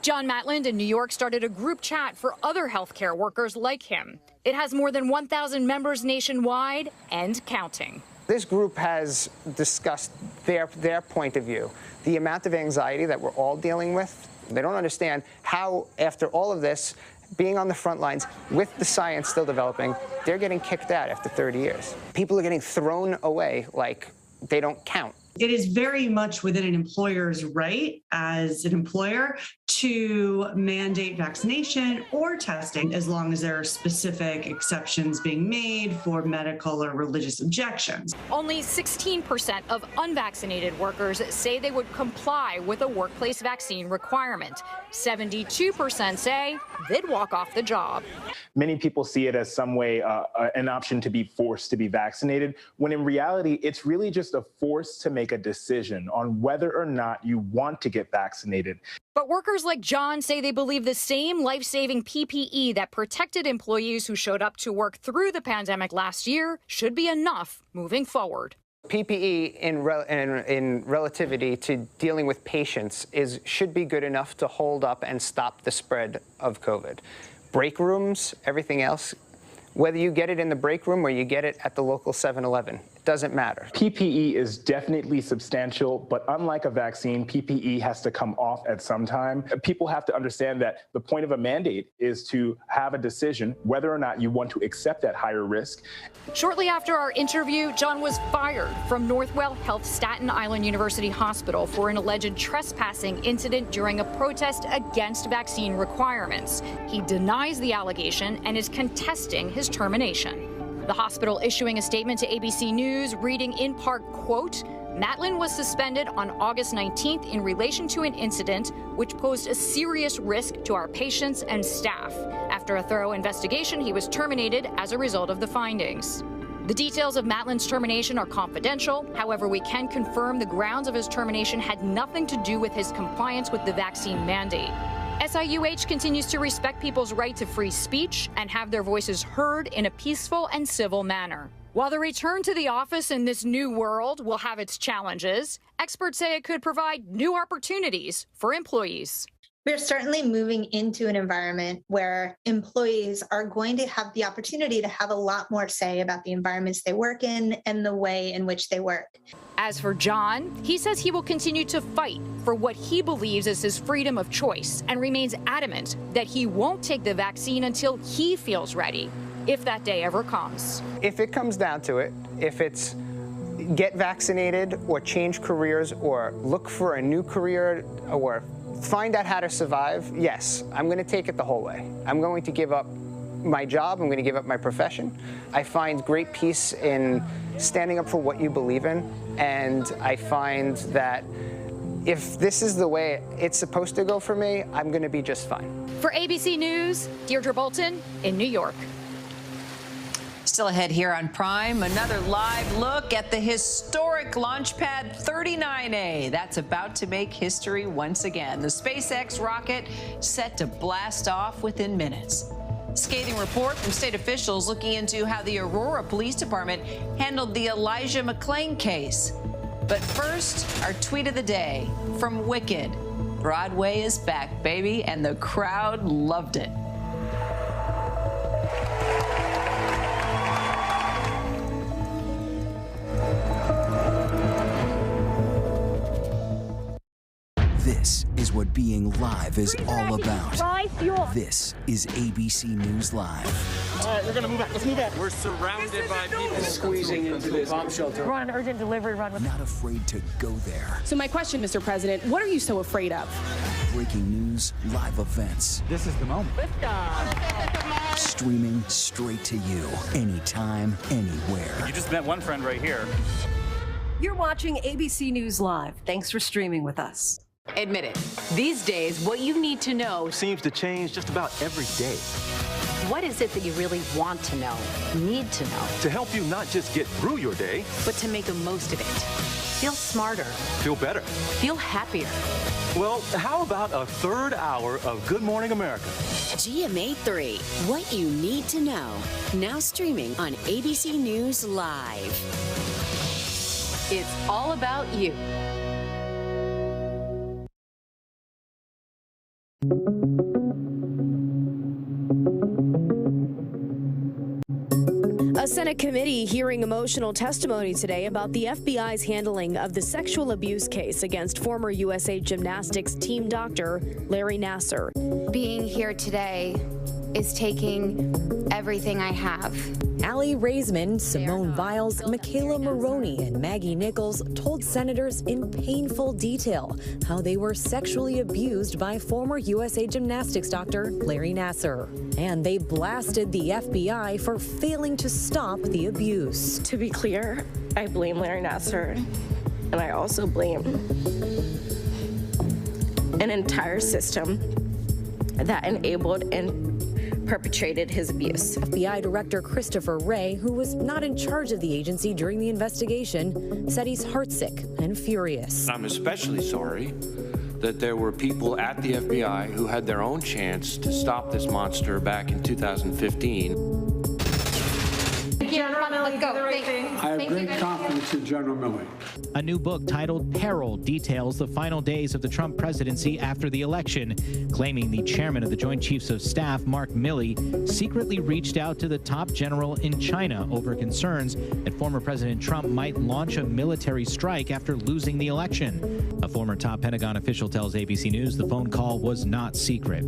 John Matland in New York started a group chat for other healthcare workers like him. It has more than 1,000 members nationwide and counting. This group has discussed their point of view, the amount of anxiety that we're all dealing with. They don't understand how, after all of this, being on the front lines with the science still developing, they're getting kicked out after 30 years. People are getting thrown away like they don't count. It is very much within an employer's right as an employer to mandate vaccination or testing as long as there are specific exceptions being made for medical or religious objections. Only 16% of unvaccinated workers say they would comply with a workplace vaccine requirement. 72% say they'd walk off the job. Many people see it as some way an option to be forced to be vaccinated, when in reality, it's really just a force to make a decision on whether or not you want to get vaccinated. But workers like John say they believe the same life-saving PPE that protected employees who showed up to work through the pandemic last year should be enough moving forward. PPE in relativity to dealing with patients should be good enough to hold up and stop the spread of COVID. Break rooms, everything else, whether you get it in the break room or you get it at the local 7-Eleven, it doesn't matter. PPE is definitely substantial, but unlike a vaccine, PPE has to come off at some time. People have to understand that the point of a mandate is to have a decision whether or not you want to accept that higher risk. Shortly after our interview, John was fired from Northwell Health Staten Island University Hospital for an alleged trespassing incident during a protest against vaccine requirements. He denies the allegation and is contesting his termination. The hospital issuing a statement to ABC News, reading in part, quote, Matland was suspended on August 19th in relation to an incident which posed a serious risk to our patients and staff. After a thorough investigation, he was terminated as a result of the findings. The details of Matlin's termination are confidential. However, we can confirm the grounds of his termination had nothing to do with his compliance with the vaccine mandate. SIUH continues to respect people's right to free speech and have their voices heard in a peaceful and civil manner. While the return to the office in this new world will have its challenges, experts say it could provide new opportunities for employees. We're certainly moving into an environment where employees are going to have the opportunity to have a lot more say about the environments they work in and the way in which they work. As for John, he says he will continue to fight for what he believes is his freedom of choice and remains adamant that he won't take the vaccine until he feels ready, if that day ever comes. If it comes down to it, if it's get vaccinated or change careers or look for a new career or find out how to survive, yes, I'm going to take it the whole way. I'm going to give up my job. I'm going to give up my profession. I find great peace in standing up for what you believe in, and I find that if this is the way it's supposed to go for me, I'm going to be just fine. For ABC News, Deirdre Bolton in New York. Still ahead here on Prime, another live look at the historic Launchpad 39A. That's about to make history once again. The SpaceX rocket set to blast off within minutes. Scathing report from state officials looking into how the Aurora Police Department handled the Elijah McClain case. But first, our tweet of the day from Wicked. Broadway is back, baby, and the crowd loved it. This is what being live is all about. This is ABC News Live. All right, we're going to move back. Let's move back. We're surrounded by people Squeezing into this bomb shelter. We're on an urgent delivery run. Not afraid to go there. So my question, Mr. President, what are you so afraid of? Breaking news, live events. This is the moment. Streaming straight to you, anytime, anywhere. You just met one friend right here. You're watching ABC News Live. Thanks for streaming with us. Admit it. These days, what you need to know Seems to change just about every day. what is it that you really want to know, need to know, To help you not just get through your day, but to make the most of it. Feel smarter. feel better. Feel happier. Well, how about a third hour of Good Morning America? GMA 3, what you need to know. Now streaming on ABC News Live. It's all about you. A Senate committee hearing emotional testimony today about the FBI's handling of the sexual abuse case against former USA Gymnastics team doctor Larry Nassar. Being here today is taking everything I have. Allie Raisman, Simone Biles, Michaela Maroney, and Maggie Nichols told senators in painful detail how they were sexually abused by former USA Gymnastics doctor Larry Nassar. And they blasted the FBI for failing to stop the abuse. To be clear, I blame Larry Nassar, and I also blame an entire system that enabled and perpetrated his abuse. FBI Director Christopher Wray, who was not in charge of the agency during the investigation, said he's heartsick and furious. I'm especially sorry that there were people at the FBI who had their own chance to stop this monster back in 2015. General Milley, do the right thing. I have great confidence in General Milley. A new book titled Peril details the final days of the Trump presidency after the election, claiming the chairman of the Joint Chiefs of Staff, Mark Milley, secretly reached out to the top general in China over concerns that former President Trump might launch a military strike after losing the election. A former top Pentagon official tells ABC News the phone call was not secret.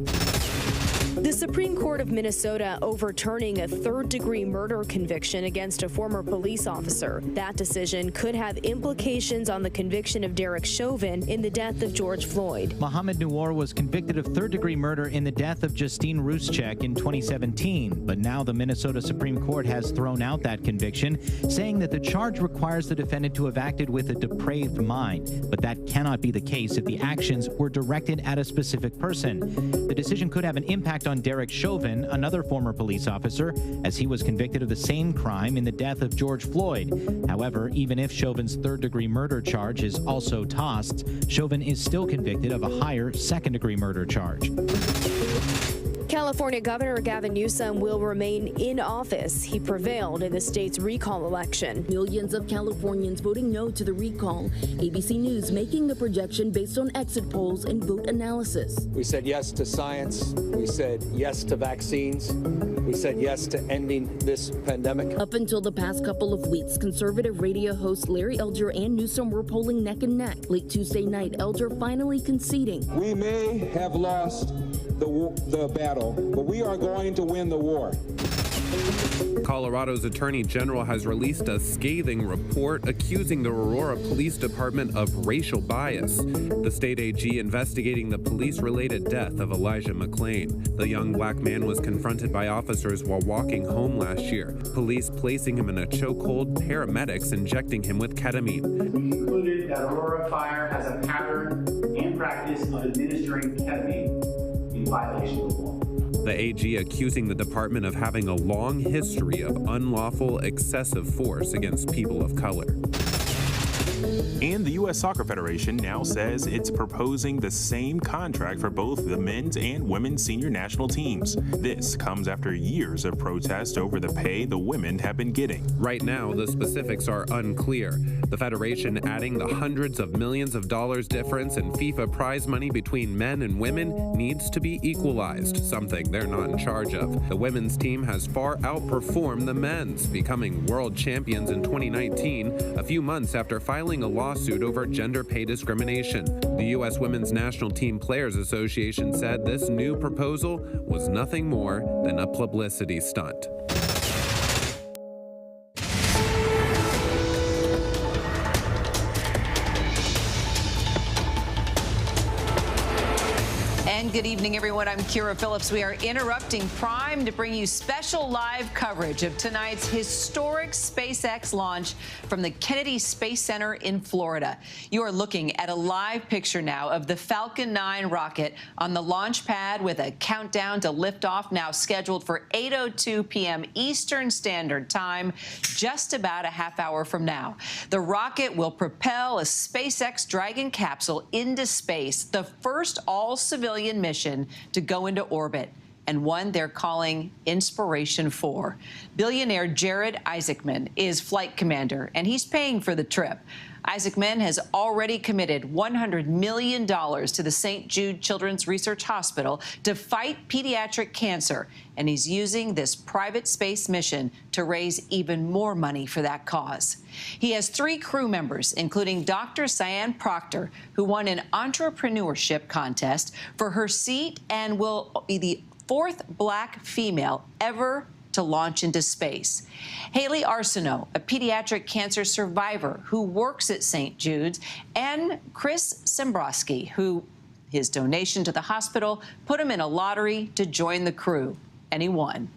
The Supreme Court of Minnesota overturning a third-degree murder conviction against a former police officer. That decision could have implications on the conviction of Derek Chauvin in the death of George Floyd. Mohammed Noor was convicted of third-degree murder in the death of Justine Ruszczyk in 2017, but now the Minnesota Supreme Court has thrown out that conviction, saying that the charge requires the defendant to have acted with a depraved mind, but that cannot be the case if the actions were directed at a specific person. The decision could have an impact on Derek Chauvin, another former police officer, as he was convicted of the same crime in the death of George Floyd. However, even if Chauvin's third-degree murder charge is also tossed, Chauvin is still convicted of a higher second-degree murder charge. California Governor Gavin Newsom will remain in office. He prevailed in the state's recall election. Millions of Californians voting no to the recall. ABC News making the projection based on exit polls and vote analysis. We said yes to science. We said yes to vaccines. We said yes to ending this pandemic. Up until the past couple of weeks, conservative radio host Larry Elder and Newsom were polling neck and neck. Late Tuesday night, Elder finally conceding. We may have lost the battle, but we are going to win the war. Colorado's Attorney General has released a scathing report accusing the Aurora Police Department of racial bias. The state AG investigating the police-related death of Elijah McClain. The young black man was confronted by officers while walking home last year. Police placing him in a chokehold, paramedics injecting him with ketamine. We concluded that Aurora Fire has a pattern and practice of administering ketamine in violation of the law. The AG accusing the department of having a long history of unlawful excessive force against people of color. And the U.S. Soccer Federation now says it's proposing the same contract for both the men's and women's senior national teams. This comes after years of protest over the pay the women have been getting. Right now, the specifics are unclear. The Federation adding the hundreds of millions of dollars difference in FIFA prize money between men and women needs to be equalized, something they're not in charge of. The women's team has far outperformed the men's, becoming world champions in 2019, a few months after filing a lawsuit over gender pay discrimination. The U.S. Women's National Team Players Association said this new proposal was nothing more than a publicity stunt. And good evening, everyone. I'm Kira Phillips. We are interrupting Prime to bring you special live coverage of tonight's historic SpaceX launch from the Kennedy Space Center in Florida. You are looking at a live picture now of the Falcon 9 rocket on the launch pad with a countdown to liftoff now scheduled for 8:02 p.m. Eastern Standard Time, just about a half hour from now. The rocket will propel a SpaceX Dragon capsule into space, the first all-civilian mission to go into orbit, and one they're calling Inspiration 4. Billionaire Jared Isaacman is flight commander, and he's paying for the trip. Isaacman has already committed $100 million to the St. Jude Children's Research Hospital to fight pediatric cancer, and he's using this private space mission to raise even more money for that cause. He has 3 crew members, including Dr. Cyan Proctor, who won an entrepreneurship contest for her seat and will be the 4th black female ever to launch into space. Haley Arsenault, a pediatric cancer survivor who works at St. Jude's, and Chris Sembrowski, who his donation to the hospital put him in a lottery to join the crew, and he won.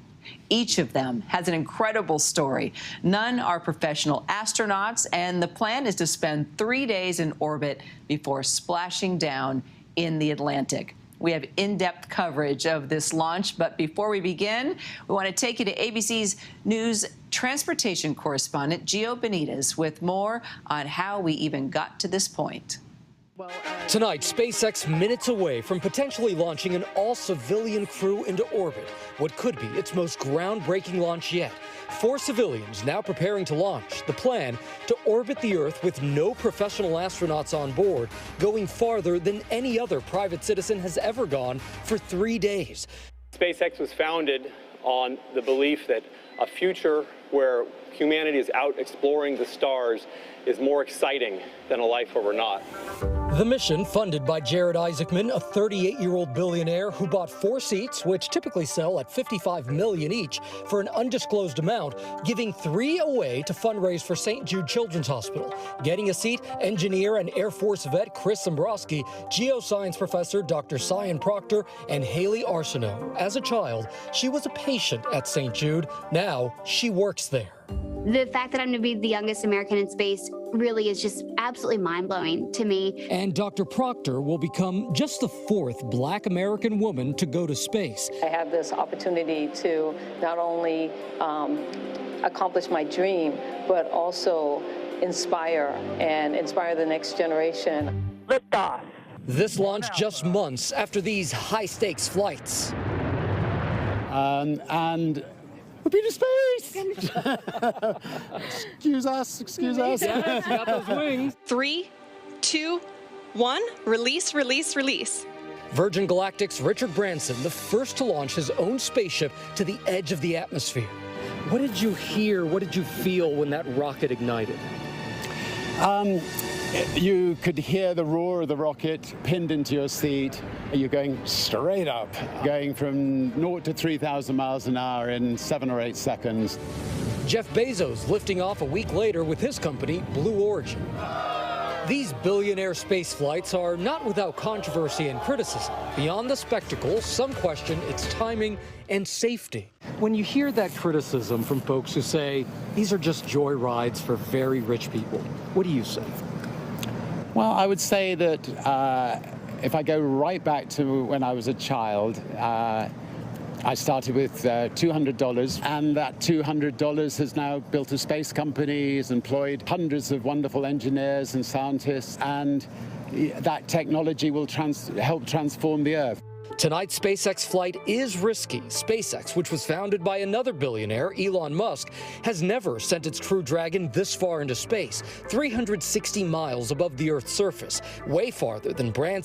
Each of them has an incredible story. None are professional astronauts, and the plan is to spend 3 days in orbit before splashing down in the Atlantic. We have in-depth coverage of this launch, but before we begin, we want to take you to ABC's News transportation correspondent, Gio Benitez, with more on how we even got to this point. Tonight, SpaceX minutes away from potentially launching an all-civilian crew into orbit, what could be its most groundbreaking launch yet. 4 civilians now preparing to launch. The plan to orbit the Earth with no professional astronauts on board, going farther than any other private citizen has ever gone for 3 days. SpaceX was founded on the belief that a future where humanity is out exploring the stars is more exciting than a life where we're not. The mission, funded by Jared Isaacman, a 38-year-old billionaire who bought 4 seats, which typically sell at $55 million each, for an undisclosed amount, giving 3 away to fundraise for St. Jude Children's Hospital. Getting a seat, engineer and Air Force vet Chris Sembrowski, geoscience professor Dr. Cyan Proctor, and Haley Arsenault. As a child, she was a patient at St. Jude. Now she works there. The fact that I'm going to be the youngest American in space really is just absolutely mind-blowing to me. And Dr. Proctor will become just the 4th Black American woman to go to space. I have this opportunity to not only accomplish my dream, but also inspire the next generation. Liftoff. This launched just months after these high-stakes flights. And we've been to space! Excuse us. Yes, got those wings. 3, 2, 1, release, release, release. Virgin Galactic's Richard Branson, the first to launch his own spaceship to the edge of the atmosphere. What did you hear, what did you feel when that rocket ignited? You could hear the roar of the rocket pinned into your seat. You're going straight up, going from 0 to 3,000 miles an hour in 7 or 8 seconds. Jeff Bezos lifting off a week later with his company, Blue Origin. These billionaire space flights are not without controversy and criticism. Beyond the spectacle, some question its timing and safety. When you hear that criticism from folks who say these are just joy rides for very rich people, what do you say? Well, I would say that if I go right back to when I was a child, I started with $200, and that $200 has now built a space company, has employed hundreds of wonderful engineers and scientists, and that technology will help transform the Earth. Tonight's SpaceX flight is risky. SpaceX, which was founded by another billionaire, Elon Musk, has never sent its Crew Dragon this far into space, 360 miles above the Earth's surface, way farther than Branson